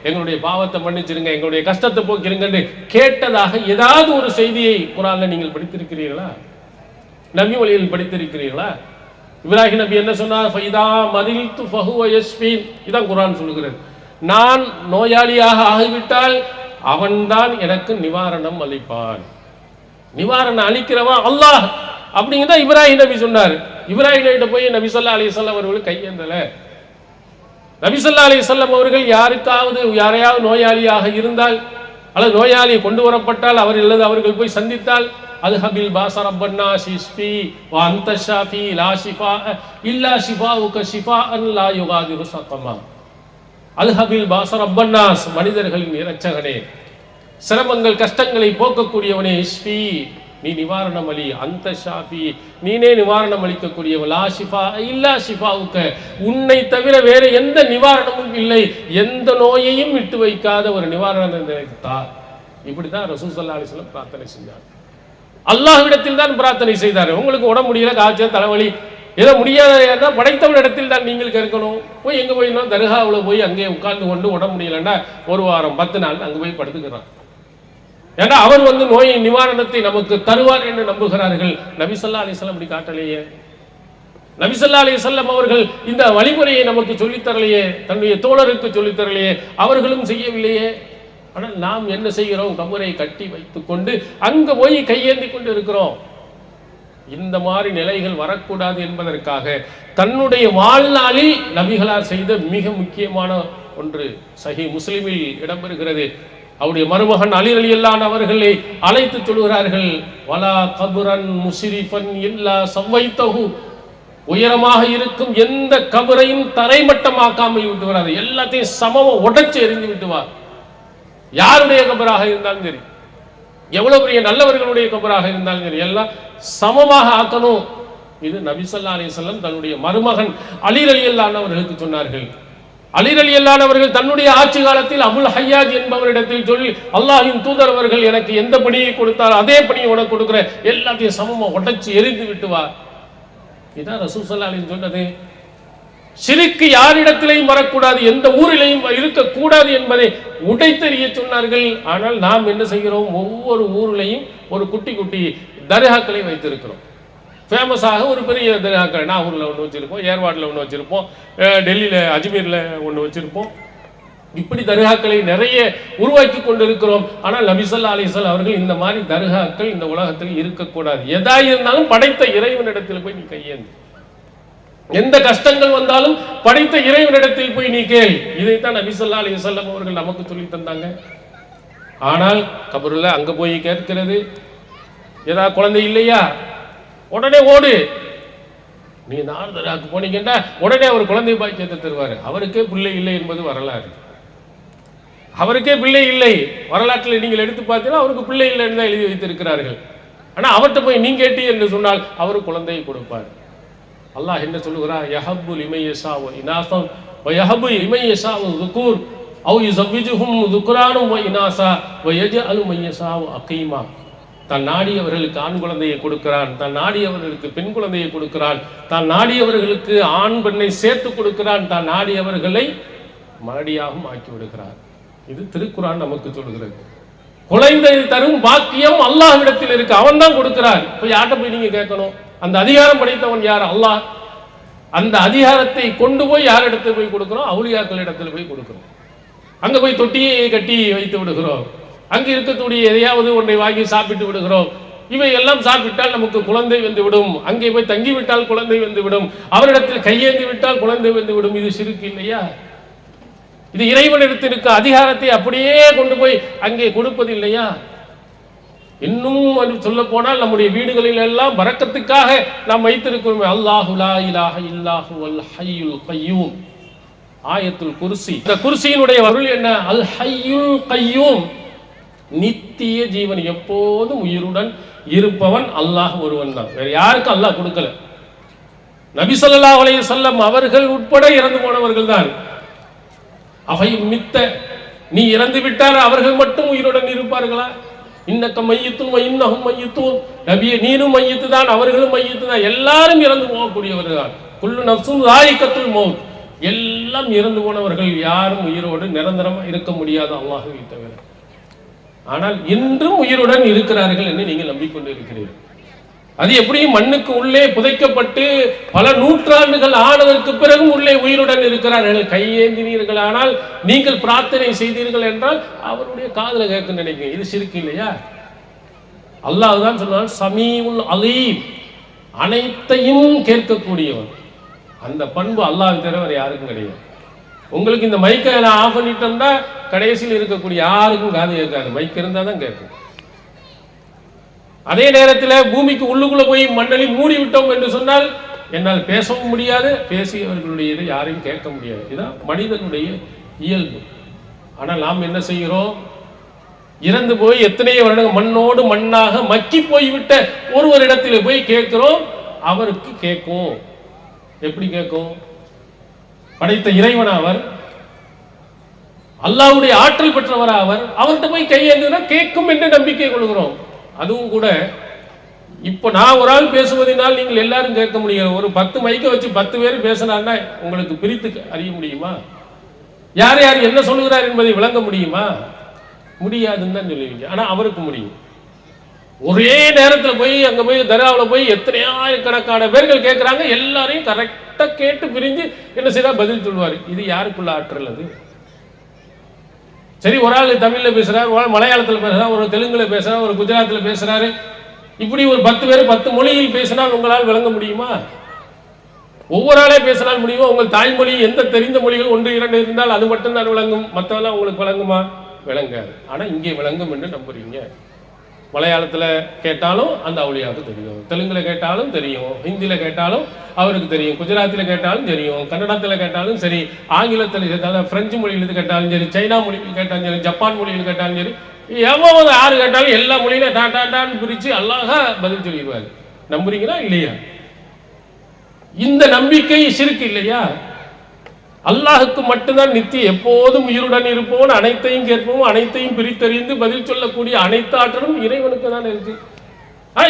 எங்களுடைய பாவத்தை மன்னிச்சிருங்க, எங்களுடைய கஷ்டத்தை போக்கிருங்கன்னு கேட்டதாக ஏதாவது ஒரு செய்தியை குர்ஆன்ல நீங்கள் படித்திருக்கிறீர்களா? நபி வழியில் படித்திருக்கிறீர்களா? இப்ராஹிம் நபி என்ன சொன்னார்? ஃபைதா மரில்து ஃபஹுவ யஸ்ஃபீன். இதான் குர்ஆன் சொல்லுகிறது. நான் நோயாளியாக ஆகிவிட்டால் அவன்தான் எனக்கு நிவாரணம் அளிப்பான். நிவாரணம் அளிக்கிறவன் அல்லாஹ் அப்படிங்கிறத இப்ராஹிம் நபி சொன்னார். இப்ராஹிம் நபிட்ட போய் நபி ஸல்லல்லாஹு அலைஹி வஸல்லம் அவர்கள் கையேந்தல. நபி ஸல்லல்லாஹு அலைஹி வஸல்லம் அவர்கள் யாரையாவது நோயாளியாக இருந்தால் அல்லது நோயாளி கொண்டு வரப்பட்டால் அவர்கள் போய் சந்தித்தால் அல்ஹபில் பாஸரப்பன்னா ஷிஃபி வ அன்த ஷாஃபி லா ஷிஃபா இல்லா ஷிஃபாஉக ஷிஃபாஅன் லா யுகாதிரு ஸகமா. அல்ஹபில் பாஸரப்பன்னாஸ், மனிதர்களின் இரட்சகனே, சிரமங்கள் கஷ்டங்களை போக்கக்கூடியவனே, இஷ்ஃபி நீ நிவாரணம் அளி, அந்த ஷாஃபி நீனே நிவாரணம் அளிக்கக்கூடியவன், லா ஷிஃபா இல்லா ஷிஃபாவுக்க உன்னை தவிர வேற எந்த நிவாரணமும் இல்லை, எந்த நோயையும் விட்டு வைக்காத ஒரு நிவாரணத்தை தார். இப்படிதான் ரசூல் ஸல்லல்லாஹு அலைஹி வஸல்லம் பிரார்த்தனை செஞ்சார். அல்லாஹ்விடத்தில் தான் பிரார்த்தனை செய்தார். உங்களுக்கு உடம்பு முடியல, காய்ச்சல், தலைவலி, ஏதோ முடியாத படைத்தவன் இடத்தில் தான் நீங்கள் கேட்கணும். போய் எங்க போயினா தர்காவில் போய் அங்கே உட்கார்ந்து கொண்டு உடம்பு முடியலன்னா ஒரு வாரம் 10 நாள் அங்கே போய் படுத்துக்கிறான். ஏன்னா அவர் நோயை நிவாரணத்தை நமக்கு தருவார் என்று நம்புகிறார்கள். நபி ஸல்லல்லாஹு அலைஹி வஸல்லம் அப்படி காட்டலையே. நபி ஸல்லல்லாஹு அலைஹி வஸல்லம் அவர்கள் இந்த வழிமுறையை நமக்கு சொல்லித்தரலையே, தன்னுடைய தோழருக்கு சொல்லித்தரலையே, அவர்களும் செய்யவில்லையே. ஆனால் நாம் என்ன செய்கிறோம்? கபரை கட்டி வைத்துக் கொண்டு அங்க போய் கையேந்தி கொண்டு இருக்கிறோம். இந்த மாதிரி நிலைகள் வரக்கூடாது என்பதற்காக தன்னுடைய வாழ்நாளில் நபிகளார் செய்த மிக முக்கியமான ஒன்று சஹீஹ் முஸ்லிமில் இடம்பெறுகிறது. அவருடைய மருமகன் அலி ரலியல்லாஹு அன்ஹு அவர்களை அழைத்து சொல்கிறார்கள், வலா கபரன் முஸ்ரிஃபன் இல்லா சவைத்தஹு, உயரமாக இருக்கும் எந்த கபரையும் தரைமட்டமாக்காமல் விட்டுவார், அதை எல்லாத்தையும் சமமா உடைச்சு எறிந்து விட்டுவார். யாருடைய கபராக இருந்தாலும் சரி, எவ்வளவு பெரிய நல்லவர்களுடைய கபராக இருந்தாலும் சரி, எல்லாம் சமமாக ஆக்கணும். இது நபி ஸல்லல்லாஹு அலைஹி வஸல்லம் தன்னுடைய மருமகன் அலி ரலியல்லாஹு அன்ஹு அவர்களுக்கு சொன்னார்கள். அலி ரலியல்லாஹு அன்ஹு அவர்கள் தன்னுடைய ஆட்சி காலத்தில் அபுல் ஹய்யாஜ் என்பவரிடத்தில் சொல்லி, அல்லாஹ்வின் தூதர் அவர்கள் எனக்கு எந்த பணியை கொடுத்தாரோ அதே பணியை உனக்கு கொடுக்கிற, எல்லாத்தையும் சமமா உடைச்சு எரிந்து விட்டுவார். இதான் ரசூல் ஸல்லல்லாஹு அலைஹி வஸல்லம் சொன்னது. ஷிர்க் யாரிடத்திலையும் வரக்கூடாது, எந்த ஊரிலையும் இருக்கக்கூடாது என்பதை உடைத்தெறிய சொன்னார்கள். ஆனால் நாம் என்ன செய்கிறோம்? ஒவ்வொரு ஊரிலையும் ஒரு குட்டி குட்டி தர்காக்களை வைத்திருக்கிறோம். ஃபேமஸாக ஒரு பெரிய தர்காக்கள் நாகூரில் ஒன்று வச்சிருப்போம், ஏர்வாடில் ஒன்று வச்சிருப்போம், டெல்லியில் அஜ்மீரில் ஒன்று வச்சிருப்போம். இப்படி தர்காக்களை நிறைய உருவாக்கி கொண்டு இருக்கிறோம். ஆனால் நபி ஸல்லல்லாஹு அலைஹி வஸல்லம் அவர்கள் இந்த மாதிரி தர்காக்கள் இந்த உலகத்தில் இருக்கக்கூடாது. எதா இருந்தாலும் படைத்த இறைவனிடத்தில் போய் நீ கையேந்து, எந்த கஷ்டங்கள் வந்தாலும் படைத்த இறைவனிடத்தில் போய் நீ கேள். இதைத்தான் நபி ஸல்லல்லாஹு அலைஹி வஸல்லம் அவர்கள் நமக்கு சொல்லி தந்தாங்க. ஆனால் கபருல அங்க போய் கேட்கிறது, ஏதாவது குழந்தை இல்லையா உடனே ஓடு. நீ நாரதராக்கு போனீங்கன்னா உடனே அவர் குழந்தை பாக்கியத்தை தருவாரு. அவருக்கே பிள்ளை இல்லை என்பது வரலாறு. அவருக்கே பிள்ளை இல்லை, வரலாற்றில் நீங்கள் எடுத்து பார்த்தீங்கன்னா அவருக்கு பிள்ளை இல்லை என்று தான் எழுதி வைத்திருக்கிறார்கள். ஆனால் அவர்கிட்ட போய் நீ கேட்டி என்று சொன்னால் அவர் குழந்தையை கொடுப்பார். அல்லாஹ் என்ன சொல்லுகிறார்? யஹப்பு லிமன் யஷாஉ இனாஸன் வ யஹப்பு லிமன் யஷாஉ ذுகூர் அவ் யுஸவ்விஜுஹும் ذுக்ரானும் வ இனாஸா வ யஜஅலு மன் யஷாஉ அகீமா. தான் நாடியவர்களுக்கு ஆண் குழந்தையை கொடுக்கிறான், தான் நாடியவர்களுக்கு பெண் குழந்தையை கொடுக்கிறான், தான் நாடியவர்களுக்கு ஆண் பெண்ணை சேர்த்து கொடுக்கிறான், தான் நாடியவர்களை மலடியாகவும் ஆக்கி விடுகிறார். இது திருக்குர்ஆன் நமக்கு சொல்கிறது. குழந்தை தரும் பாக்கியம் அல்லாஹ்விடத்தில் இருக்கு, அவன் தான் கொடுக்கிறான். இப்போ யார்கிட்ட போய் நீங்க கேட்கணும்? அந்த அதிகாரம் படைத்தவன் யார்? அல்லாஹ். அந்த அதிகாரத்தை கொண்டு போய் யார் இடத்துல போய் கொடுக்கிறோம்? அவுலியாக்கள் இடத்துல போய் கொடுக்கிறோம். அங்க போய் தொட்டியை கட்டி வைத்து விடுகிறோம், அங்கு இருக்கக்கூடிய எதையாவது ஒன்றை வாங்கி சாப்பிட்டு விடுகிறோம். இவை எல்லாம் சாப்பிட்டால் நமக்கு குழந்தை வந்து விடும், அங்கே போய் தங்கிவிட்டால் குழந்தை வந்து விடும், அவரிடத்தில் கையேந்தி விட்டால் குழந்தை வந்து விடும். இது ஷிர்க் இல்லையா? இது இறைவனிடத்தில் இருக்க அதிகாரத்தை அப்படியே கொண்டு போய் அங்கே கொடுப்பது இல்லையா? இன்னும் சொல்ல போனால் நம்முடைய வீடுகளில் எல்லாம் பரக்கத்துக்காக நாம் வைத்திருக்கிறோம், அல்லாஹு லா இலாஹ இல்லாஹு அல் ஹய்யுல் கய்யூம், ஆயத்துல் குர்சி. இந்த குர்சியினுடைய பொருள் என்ன? அல் ஹய்யுல் கய்யூம், நித்திய ஜீவன், எப்போதும் உயிருடன் இருப்பவன் அல்லாஹ் ஒருவன் தான், வேற யாருக்கும் அல்லாஹ் கொடுக்கல. நபி ஸல்லல்லாஹு அலைஹி வஸல்லம் அவர்கள் உட்பட இறந்து போனவர்கள் தான். அவை மித்த நீ இறந்து விட்டால் அவர்கள் மட்டும் உயிருடன் இருப்பார்களா? இன்னக்க மையத்தும் இன்னஹும் மையத்தும், நபியே நீனும் மையத்து தான், அவர்களும் மையத்து தான், எல்லாரும் இறந்து போகக்கூடியவர்கள் தான். குல்லு நஃப்ஸுன் ஸாயிகத்துல் மௌத், எல்லாம் இறந்து போனவர்கள், யாரும் உயிரோடு நிரந்தரமாக இருக்க முடியாது அல்லாஹ்வை தவிர. ஆனால் இன்றும் உயிருடன் இருக்கிறார்கள் என்று நீங்கள் நம்பிக்கொண்டு இருக்கிறீர்கள். அது எப்படியும் மண்ணுக்கு உள்ளே புதைக்கப்பட்டு பல நூற்றாண்டுகள் ஆனதற்கு பிறகும் உள்ளே உயிருடன் இருக்கிறார்கள். கையேந்தினீர்கள், ஆனால் நீங்கள் பிரார்த்தனை செய்தீர்கள் என்றால் அவருடைய காதுல கேட்க நினைக்கிறீங்க. இது ஷிர்க் இல்லையா? அல்லாஹ் தான் சொன்னான் சமீஉல் அலீம், அனைத்தையும் கேட்கக்கூடியவன். அந்த பண்பு அல்லாஹ் தவிர வேற யாருக்கும் கிடையாது. உங்களுக்கு இந்த மைக்கை நான் ஆஃப் பண்ணிட்டோம்னா கடைசியில் இருக்கக்கூடிய யாருக்கும் காது கேட்காது, மைக் இருந்தால் தான் கேட்கும். அதே நேரத்தில் பூமிக்கு உள்ளுக்குள்ள போய் மண்ணலி மூடி விட்டோம் என்று சொன்னால் என்னால் பேசவும் முடியாது, பேசியவர்களுடைய இதை யாரையும் கேட்க முடியாது. இதுதான் மனிதனுடைய இயல்பு. ஆனால் நாம் என்ன செய்கிறோம்? இறந்து போய் எத்தனையோ வருடங்கள் மண்ணோடு மண்ணாக மக்கி போய்விட்ட ஒருவரிடத்தில் போய் கேட்கிறோம், அவருக்கு கேட்கும். எப்படி கேட்கும்? படைத்த இறைவன் அவர், அல்லாஹ்வுடைய ஆற்றல் பெற்றவர் அவர், அவர்கிட்ட போய் கையேந்தினா கேட்கும் என்று நம்பிக்கை கொள்கிறோம். அதுவும் கூட இப்போ நான் ஒரு ஆள் பேசுவதனால் நீங்கள் எல்லாரும் கேட்க முடியாது. ஒரு 10 மைக்கை வச்சு 10 பேர் பேசினான்னா உங்களுக்கு பிரித்து அறிய முடியுமா? யார் யார் என்ன சொல்லுகிறார் என்பதை விளங்க முடியுமா? முடியாதுன்னு தான் சொல்லுவீங்க. ஆனால் அவருக்கு முடியும். ஒரே நேரத்தில் போய் அங்கே போய் தர்காவில் போய் எத்தனையாயிரக்கணக்கான பேர்கள் கேட்குறாங்க, எல்லாரையும் கரெக்டாக கேட்டு பிரிஞ்சு என்ன செய்யறா பதில் சொல்லுவார். இது யாருக்குள்ள ஆற்றல்? அது சரி, ஒரு ஆள் தமிழில் பேசுகிறார், ஒரு ஆள் மலையாளத்தில் பேசுகிறார், ஒரு தெலுங்கில் பேசுகிறார், ஒரு குஜராத்தில் பேசுகிறாரு. இப்படி ஒரு 10 பேர் 10 மொழியில் பேசினால் உங்களால் விளங்க முடியுமா? ஒவ்வொரு ஆளே பேசினால் முடியுமா? உங்கள் தாய்மொழி எந்த தெரிந்த மொழிகள் 1 2 இருந்தால் அது மட்டும்தான் விளங்கும், மற்றவெல்லாம் உங்களுக்கு விளங்குமா? விளங்காது. ஆனால் இங்கே விளங்கும் என்று நம்புறீங்க. மலையாளத்தில் கேட்டாலும் அந்த அவுளியாவுக்கு தெரியும், தெலுங்கில் கேட்டாலும் தெரியும், ஹிந்தியில் கேட்டாலும் அவருக்கு தெரியும், குஜராத்தில் கேட்டாலும் தெரியும், கன்னடத்தில் கேட்டாலும் சரி, ஆங்கிலத்தில் கேட்டாலும், பிரெஞ்சு மொழியில் கேட்டாலும் சரி, சைனா மொழியில் கேட்டாலும் சரி, ஜப்பான் மொழியில் கேட்டாலும் சரி, எவ்வளவு யாரு கேட்டாலும் எல்லா மொழியில டாட்டான்னு பிரித்து அல்லாஹ் பதில் சொல்லிடுவார். நம்புறீங்களா இல்லையா? இந்த நம்பிக்கை ஷிர்க் இல்லையா? அல்லாஹுக்கு மட்டும்தான் நித்திய எப்போதும் உயிருடன் இருப்பவன், அனைத்தையும் கேட்பவன், அனைத்தையும் பிரித்தறிந்து பதில் சொல்லக்கூடிய அனைத்து ஆற்றலும் இறைவனுக்கு தான் இருக்கு.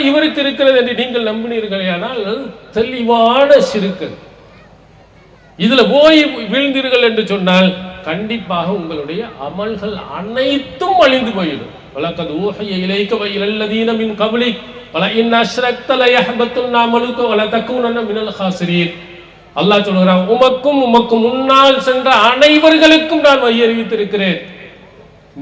இவருக்கு இருக்கிறது என்று நீங்கள் நம்பினீர்களே, ஆனால் தெளிவான ஷிர்க். இதுல போய் வீழ்ந்தீர்கள் என்று சொன்னால் கண்டிப்பாக உங்களுடைய அமல்கள் அனைத்தும் அழிந்து போயிடும். வலக்கத் ஊஹிய இலைக வ இலல்லதீன மின் கப்லிக் வல இன் அஷ்ரக்த லயஹ்பத்துன் அமலுக வல தகூனன மினல் ஹாசிரீன். அல்லாஹ் சொல்கிறான், உமக்கு முன்னால் சென்ற அனைவர்களுக்கும் நான் வழி அறிவித்திருக்கிறேன்.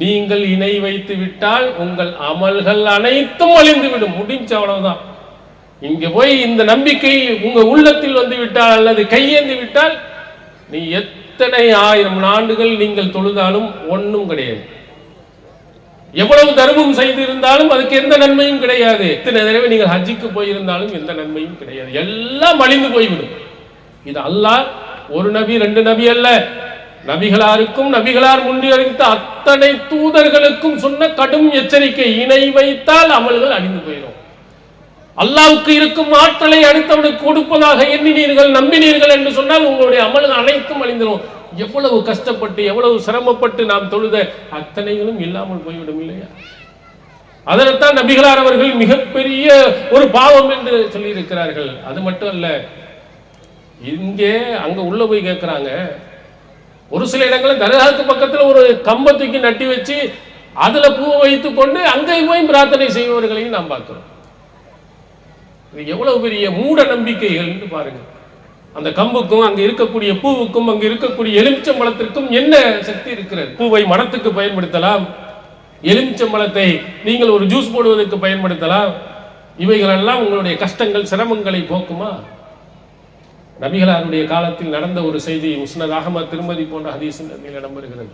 நீங்கள் இணை வைத்து விட்டால் உங்கள் அமல்கள் அனைத்தும் அழிந்துவிடும். முடிஞ்ச அவ்வளவுதான். இங்க போய் இந்த நம்பிக்கை உங்க உள்ளத்தில் வந்து விட்டால் அல்லது கையேந்து விட்டால் நீ எத்தனை 1000 ஆண்டுகள் நீங்கள் தொழுதாலும் ஒன்றும் கிடையாது. எவ்வளவு தர்மம் செய்து இருந்தாலும் அதுக்கு எந்த நன்மையும் கிடையாது. எத்தனை தடவை நீங்கள் ஹஜ்ஜுக்கு போயிருந்தாலும் எந்த நன்மையும் கிடையாது. எல்லாம் அழிந்து போய்விடும். இது அல்லாஹ் ஒரு நபி 2 நபி அல்ல, நபிகளாருக்கும் நபிகளார் முன்னியறிந்த அத்தனை தூதர்களுக்கும் சொன்ன கடும் எச்சரிக்கை. இணை வைத்தால் அமல்கள் அழிந்து போயிடும். அல்லாஹ்வுக்கு இருக்கும் ஆற்றலை அடுத்தவனுக்கு கொடுப்பதாக எண்ணினீர்கள், நம்பினீர்கள் என்று சொன்னால் உங்களுடைய அமல்கள் அனைத்தும் அழிந்துடும். எவ்வளவு கஷ்டப்பட்டு எவ்வளவு சிரமப்பட்டு நாம் தொழுத அத்தனைகளும் இல்லாமல் போய்விடும் இல்லையா? அதனைத்தான் நபிகளார் அவர்கள் மிகப்பெரிய ஒரு பாவம் என்று சொல்லி இருக்கிறார்கள். அது மட்டும் அல்ல, இங்கே அங்க உள்ள போய் கேட்கிறாங்க. ஒரு சில இடங்களில் தர்காவுக்கு பக்கத்தில் ஒரு கம்பத்துக்கு நட்டி வச்சு அதுல பூவை வைத்து கொண்டு அங்கே போய் பிரார்த்தனை செய்பவர்களையும் நாம் பார்க்கிறோம். இது எவ்வளவு பெரிய மூட நம்பிக்கைகள் என்று பாருங்க. அந்த கம்புக்கும் அங்க இருக்கக்கூடிய பூவுக்கும் அங்க இருக்கக்கூடிய எலுமிச்சம்பழத்திற்கும் என்ன சக்தி இருக்கிறது? பூவை மரத்துக்கு பயன்படுத்தலாம், எலுமிச்சம்பழத்தை நீங்கள் ஒரு ஜூஸ் போடுவதற்கு பயன்படுத்தலாம். இவைகளெல்லாம் உங்களுடைய கஷ்டங்கள் சிரமங்களை போக்குமா? நபிகளாருடைய காலத்தில் நடந்த ஒரு செய்தி முஸ்னத் அஹ்மத் திருமதி போன்ற ஹதீஸில் இடம்பெறுகிறது.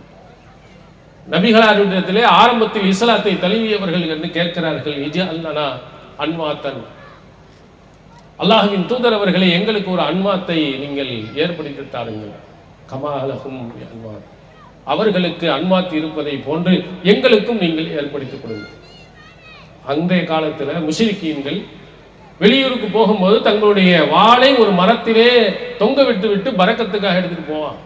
நபிகளாரிடத்திலே ஆரம்பத்தில் இஸ்லாத்தை தழுவியவர்கள் என்று கேட்கிறார்கள், இஜஅல்னா அன்வாத்தன், அல்லாஹ்வின் தூதர் அவர்களை எங்களுக்கு ஒரு அன்வாத்தை நீங்கள் ஏற்படுத்தி தாருங்கள். கமாலஹும் அன்வாத், அவர்களுக்கு அன்வாத் இருப்பதை போன்று எங்களுக்கும் நீங்கள் ஏற்படுத்திக் கொடுங்கள். அன்றைய காலத்தில் முஷ்ரிக்கீன்கள் வெளியூருக்கு போகும்போது தங்களுடைய வாளை ஒரு மரத்திலே தொங்க விட்டு விட்டு பரக்கத்துக்காக எடுத்துட்டு போவான்.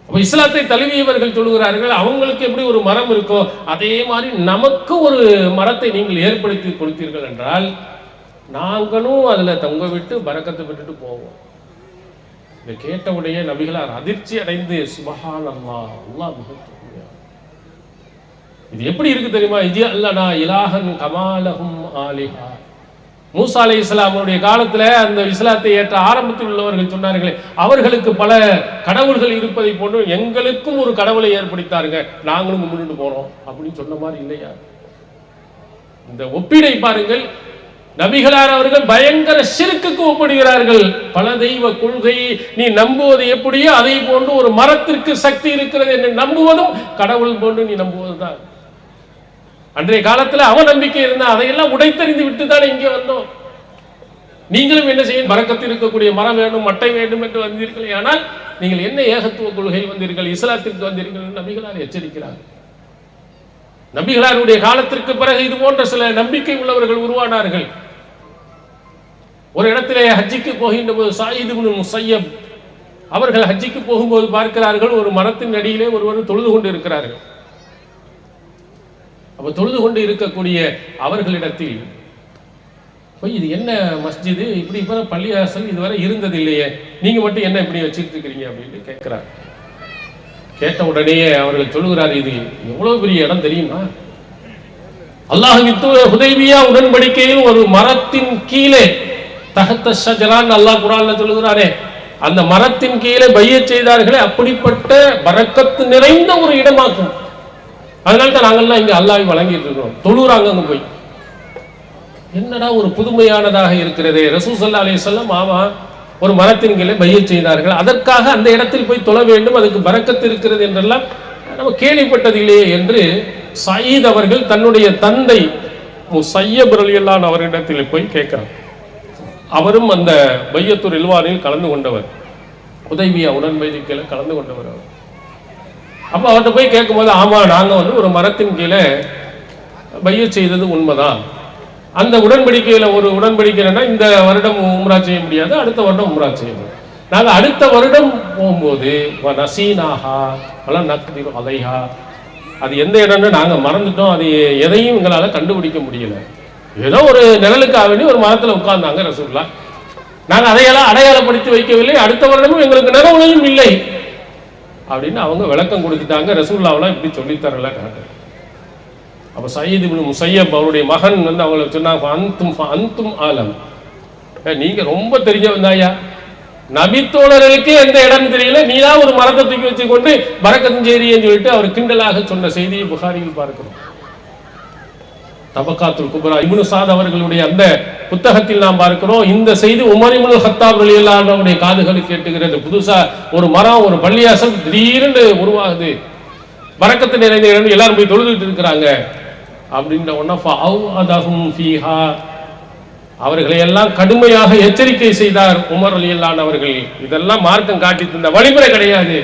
அப்ப இஸ்லாத்தை தழுவியவர்கள் சொல்லுகிறார்கள், அவங்களுக்கு எப்படி ஒரு மரம் இருக்கோ அதே மாதிரி நமக்கு ஒரு மரத்தை நீங்கள் ஏற்படுத்தி கொடுத்தீர்கள் என்றால் நாங்களும் அதுல தொங்க விட்டு பரக்கத்தை விட்டுட்டு போவோம். இதை கேட்டவுடைய நபிகளார் அதிர்ச்சி அடைந்து சுப்ஹான் அல்லாஹ், அல்லாஹ் மிக இது எப்படி இருக்கு தெரியுமா? இது அல்லனா இலாஹன் கமாலஹும் ஆலிஹா. மூசா அலைஹிஸ்ஸலாமுடைய காலத்துல அந்த இஸ்லாத்தை ஏற்ற ஆரம்பத்தில் உள்ளவர்கள் சொன்னார்களே, அவர்களுக்கு பல கடவுள்கள் இருப்பதை போன்று எங்களுக்கும் ஒரு கடவுளை ஏற்படுத்தாருங்க, நாங்களும் கும்பிட்டு போறோம் அப்படின்னு சொன்ன மாதிரி இல்லையா? இந்த ஒப்பீடை பாருங்கள். நபிகளார் அவர்கள் பயங்கர ஷிர்க்குக்கு ஒப்பிடுகிறார்கள். பல தெய்வ கொள்கை நீ நம்புவது எப்படியோ அதை போன்று ஒரு மரத்திற்கு சக்தி இருக்கிறது என்று நம்புவதும் கடவுள் போன்று நீ நம்புவதுதான். அன்றைய காலத்துல அவநம்பிக்கை இருந்தா அதையெல்லாம் உடைத்தறிந்து விட்டு தான் இங்கே வந்தோம். நீங்களும் என்ன செய்ய, பரக்கத்தில் இருக்கக்கூடிய மரம் வேண்டும், மட்டை வேண்டும் என்று வந்தீர்கள். ஆனால் நீங்கள் என்ன ஏகத்துவ கொள்கையில் வந்தீர்கள், இஸ்லாத்திற்கு வந்தீர்கள் நபிகளார் எச்சரிக்கிறார். நபிகளாருடைய காலத்திற்கு பிறகு இது போன்ற சில நம்பிக்கை உள்ளவர்கள் உருவானார்கள். ஒரு இடத்திலே ஹஜ்ஜிக்கு போகின்ற போது ஸயீத் இப்னு முஸய்யப் அவர்கள் ஹஜ்ஜிக்கு போகும்போது பார்க்கிறார்கள், ஒரு மரத்தின் அடியிலே ஒருவர் தொழுது கொண்டு இருக்கிறார்கள். அப்ப தொழுது கொண்டு இருக்கக்கூடிய அவர்களிடத்தில் போய், இது என்ன மஸ்ஜிது, இப்படி இப்ப பள்ளிவாசல் இதுவரை இருந்தது இல்லையே, நீங்க மட்டும் என்ன இப்படி வச்சுட்டு இருக்கிறீங்க அப்படின்னு கேட்கிறார். கேட்ட உடனே அவர்கள் சொல்லுகிறார், இது எவ்வளவு பெரிய இடம் தெரியுமா? அல்லாஹ்வின் ஹுதைபியா உடன்படிக்கையில் ஒரு மரத்தின் கீழே தஹத்த ஷஜரான் அல்லாஹ் குர்ஆன்ல சொல்லுகிறாரே, அந்த மரத்தின் கீழே பையத் செய்தார்களே, அப்படிப்பட்ட பரக்கத்து நிறைந்த ஒரு இடமாக்கும். அதனால தான் நாங்கள்லாம் இங்க அல்லாஹ்வை வழங்கிட்டு இருக்கிறோம். தொழுறாங்க அங்க போய். என்னடா ஒரு புதுமையானதாக இருக்கிறது. ரசூல் ஸல்லல்லாஹு அலைஹி வஸல்லம் ஆமா ஒரு மரத்தின் கீழே பையத் செய்தார்கள், அதற்காக அந்த இடத்தில் போய் தொழ வேண்டும், அதுக்கு பரக்கத்து இருக்கிறது என்றெல்லாம் நம்ம கேள்விப்பட்டது இல்லையே என்று ஸயீத் அவர்கள் தன்னுடைய தந்தை முஸய்யப் ரலியல்லாஹு அன்ஹு அவரிடத்தில் போய் கேட்கிறார். அவரும் அந்த பையத்துர் ரில்வானில் கலந்து கொண்டவர், ஹுதைபியா உடன்படிக்கையில் கலந்து கொண்டவர் அவர். அப்போ அவர்கிட்ட போய் கேட்கும்போது, ஆமா நாங்க ஒரு மரத்தின் கீழே பையத் செய்தது உண்மைதான். அந்த உடன்படிக்கையில ஒரு உடன்படிக்கைன்னா இந்த வருடம் உம்ரா செய்ய முடியாது, அடுத்த வருடம் உம்ரா செய்யணும். நாங்க அடுத்த வருடம் போகும்போது நசீனாஹா வல நக்திரு அலைஹா, அது எந்த இடம்னு நாங்க மறந்துட்டோம், அது எதையும் எங்களால கண்டுபிடிக்க முடியல. ஏதோ ஒரு நிழலுக்காக வேண்டி ஒரு மரத்துல உட்கார்ந்தாங்க ரசூலுல்லாஹ், நாங்க அதையெல்லாம் அடையாளப்படுத்தி வைக்கவில்லை, அடுத்த வருடமும் எங்களுக்கு நினைவுலையும் இல்லை அப்படின்னு அவங்க விளக்கம் கொடுத்துட்டாங்க. ரசூலுல்லாஹ்லாம் இப்படி சொல்லித்தரல. அப்ப ஸயீத் இப்னு முஸய்யப் அவருடைய மகன் அவங்களை சொன்னாங்க, அந்தும் ஆலம், நீங்க ரொம்ப தெரிஞ்சவந்தாயா, நபித்தோழர்களுக்கே எந்த இடம் தெரியல, நீதான் ஒரு மரத்தை தூக்கி வச்சு கொண்டு பரக்கத்தும் செய்தின்னு சொல்லிட்டு அவர் கிண்டலாக சொன்ன செய்தியை புகாரியில் பார்க்கிறோம். தபக்காத்துல் குப்ரா இப்னு சாத் அவர்களுடைய அந்த புத்தகத்தில் நாம் பார்க்கிறோம், இந்த செய்தி உமர் இப்னு கத்தாப் ரலியல்லாஹு அன்ஹுடைய காதுகளுக்கு கேட்டுகிறது. புதுசா ஒரு மரம், ஒரு பள்ளியாசல் திடீர்னு உருவாகுது, பரக்கத்து நிறைந்த இடம், எல்லாரும் போய் தொழுதுட்டு இருக்கிறாங்க அப்படின்ற உடனே அவர்களை எல்லாம் கடுமையாக எச்சரிக்கை செய்தார் உமர் ரலியல்லாஹு அன்ஹு அவர்கள். இதெல்லாம் மார்க்கம் காட்டி தந்த வழிமுறை கிடையாது.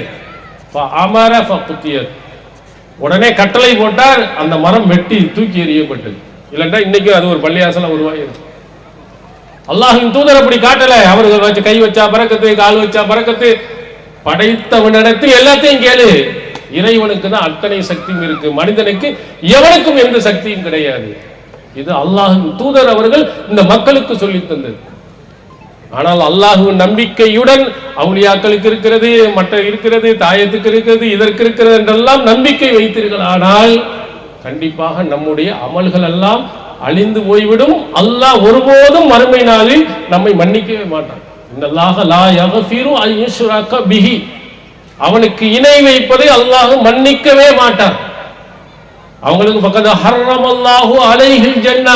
உடனே கட்டளை போட்டார், அந்த மரம் வெட்டி தூக்கி எறியப்பட்டது. இல்லைன்னா இன்னைக்கு அது ஒரு பள்ளியாசலம் உருவாயிருக்கு. அல்லாஹ்வின் தூதர் அப்படி காட்டல. அவர்கள் வச்சு கை வச்சா பரக்கத்து, கால் வச்சா பரக்கத்து. படைத்தவனிடத்தில் எல்லாத்தையும் கேளு, இறைவனுக்கு தான் அத்தனை சக்தியும் இருக்கு, மனிதனுக்கு எவனுக்கும் எந்த சக்தியும் கிடையாது. இது அல்லாஹ்வின் தூதர் அவர்கள் இந்த மக்களுக்கு சொல்லி தந்தது. ஆனால் அல்லாஹ்வின் நம்பிக்கையுடன் அவுலியாக்களுக்கு இருக்கிறது, மற்ற இருக்கிறது, தாயத்துக்கு இருக்கிறது, இதற்கு இருக்கிறது என்றெல்லாம் நம்பிக்கை வைத்தீர்கள், ஆனால் கண்டிப்பாக நம்முடைய அமல்கள் எல்லாம் அழிந்து போய்விடும். அல்லாஹ் ஒருபோதும் மறுமை நாளில் நம்மை மன்னிக்கவே மாட்டான். இன்னல்லாஹ லா யக்ஃபிரு அன் யுஷ்ரக பிஹி, அவனுக்கு இணை வைப்பதை அல்லாஹ் மன்னிக்கவே மாட்டான். அவங்களுக்கு பக்கத்து ஹர்ரமல்லாஹு அலைஹில் ஜன்னா,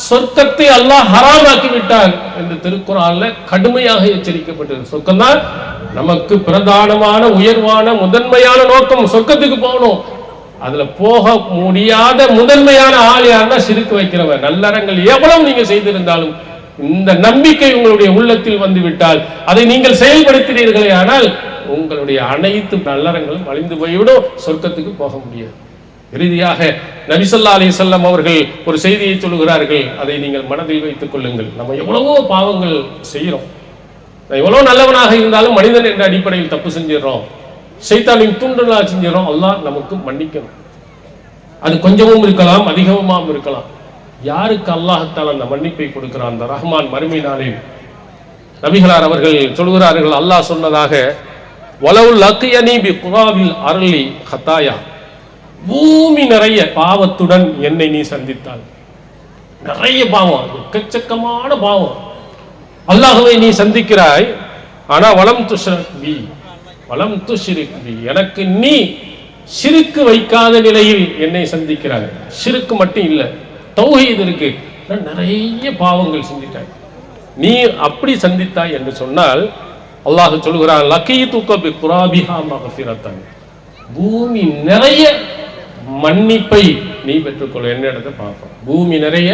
சொர்க்கத்தை அல்லாஹ் ஹராமாக்கி விட்டான் என்று திருக்குர்ஆன்ல கடுமையாக எச்சரிக்கப்பட்டது. சொர்க்கம் தான் நமக்கு பிரதானமான உயர்வான முதன்மையான நோக்கம். சொர்க்கத்துக்கு போகணும், அதுல போக முடியாத முதன்மையான ஆள் யாருன்னா சிறுக்கு வைக்கிறவன். நல்லறங்கள் எவ்வளவு நீங்க செய்திருந்தாலும் இந்த நம்பிக்கை உங்களுடைய உள்ளத்தில் வந்து விட்டால், அதை நீங்கள் செயல்படுத்தினீர்களே ஆனால் உங்களுடைய அனைத்து நல்லறங்களும் அழிந்து போய்விடும், சொர்க்கத்துக்கு போக முடியாது. இறுதியாக நபி ஸல்லல்லாஹு அலைஹி வஸல்லம் அவர்கள் ஒரு செய்தியை சொல்லுகிறார்கள், அதை நீங்கள் மனதில் வைத்துக் கொள்ளுங்கள். நம்ம எவ்வளவோ பாவங்கள் செய்கிறோம், எவ்வளவு நல்லவனாக இருந்தாலும் மனிதன் என்ற அடிப்படையில் தப்பு செஞ்சிடறோம், ஷைத்தானின் தூண்டுதலாக செஞ்சிடறோம். அல்லாஹ் நமக்கு மன்னிக்கணும். அது கொஞ்சமும் இருக்கலாம், அதிகமாகவும் இருக்கலாம். யாருக்கு அல்லாஹ்தால் அந்த மன்னிப்பை கொடுக்கிறான்? அந்த ரஹ்மான் மறுமை நாளில் நபிகளார் அவர்கள் சொல்கிறார்கள், அல்லாஹ் சொன்னதாக, வலவு லக்கியனி பி குராவில் அருளி ஹத்தாயா, பூமி நிறைய பாவத்துடன் என்னை நீ சந்தித்தால், நிறைய பாவம், எக்கச்சக்கமான பாவம், அல்லாஹ்வை நீ சந்திக்கிறாய், ஆனா வலம் துஷ்ரிக் பி, எனக்கு நீ ஷிர்க் வைக்காத நிலையில் என்னை சந்திக்கிறாய். ஷிர்க் மட்டும் இல்ல, தௌஹீத் இருக்கு, நிறைய பாவங்கள் செஞ்சிட்டாய், நீ அப்படி சந்தித்தாய் என்று சொன்னால் அல்லாஹ் சொல்கிறான், லகீதுக பி குராபிஹா மக்ஃபிரத்தன், பூமி நிறைய மன்னிப்பை நீ பெற்றுக்கொள். என்ன இடத்தை பார்ப்போம், பூமி நிறைய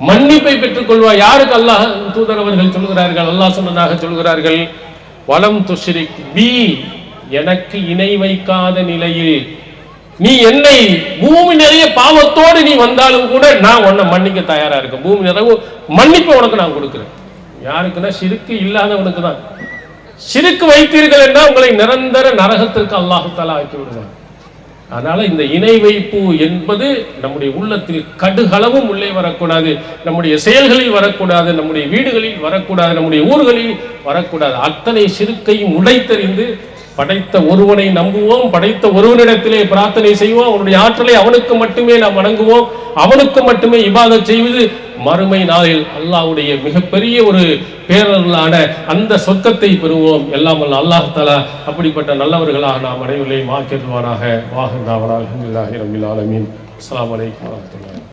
மன்னிப்பை பெற்றுக்கொள்வா. யாருக்கு? அல்லாஹ் தூதர் அவர்கள் சொல்கிறார்கள், அல்லாஹ் சொன்னதாக சொல்கிறார்கள், வலம் துஷ்ரிக் பி, எனக்கு இணை வைக்காத நிலையில் நீ என்னை, பூமி நிறைய பாவத்தோடு நீ வந்தாலும் கூட நான் உன்னை மன்னிக்க தயாரா இருக்கேன். பூமி நிறைய மன்னிப்பு உனக்கு நான் கொடுக்கிறேன். யாருக்குன்னா ஷிர்க் இல்லாதவனுக்கு தான். ஷிர்க் வைத்தீர்கள் என்றால் உங்களை நிரந்தர நரகத்திற்கு அல்லாஹ் தஆலா ஆக்கி விடுவார். அதனால இந்த இணை வைப்பு என்பது நம்முடைய உள்ளத்தில் கடுகளவும் உள்ளே வரக்கூடாது, நம்முடைய செயல்களில் வரக்கூடாது, நம்முடைய வீடுகளில் வரக்கூடாது, நம்முடைய ஊர்களில் வரக்கூடாது. அத்தனை ஷிர்க்கையும் உடைத்தறிந்து படைத்த ஒருவனை நம்புவோம், படைத்த ஒருவனிடத்திலே பிரார்த்தனை செய்வோம், அவனுடைய ஆற்றலை அவனுக்கு மட்டுமே நாம் வணங்குவோம், அவனுக்கு மட்டுமே இபாதத் செய்வது மறுமை நாளில் அல்லாஹ்வுடைய மிகப்பெரிய ஒரு பேரருளான அந்த சொர்க்கத்தை பெறுவோம். எல்லாம் வல்ல அல்லாஹ் தஆலா அப்படிப்பட்ட நல்லவர்களாக நாம் அனைவரையும் ஆக்கிடுவானாக. வாஹிதாவனா அல்ஹம்துலில்லாஹி ரப்பில் ஆலமீன். அஸ்ஸலாமு அலைக்கும் வரஹ்மத்துல்லாஹி.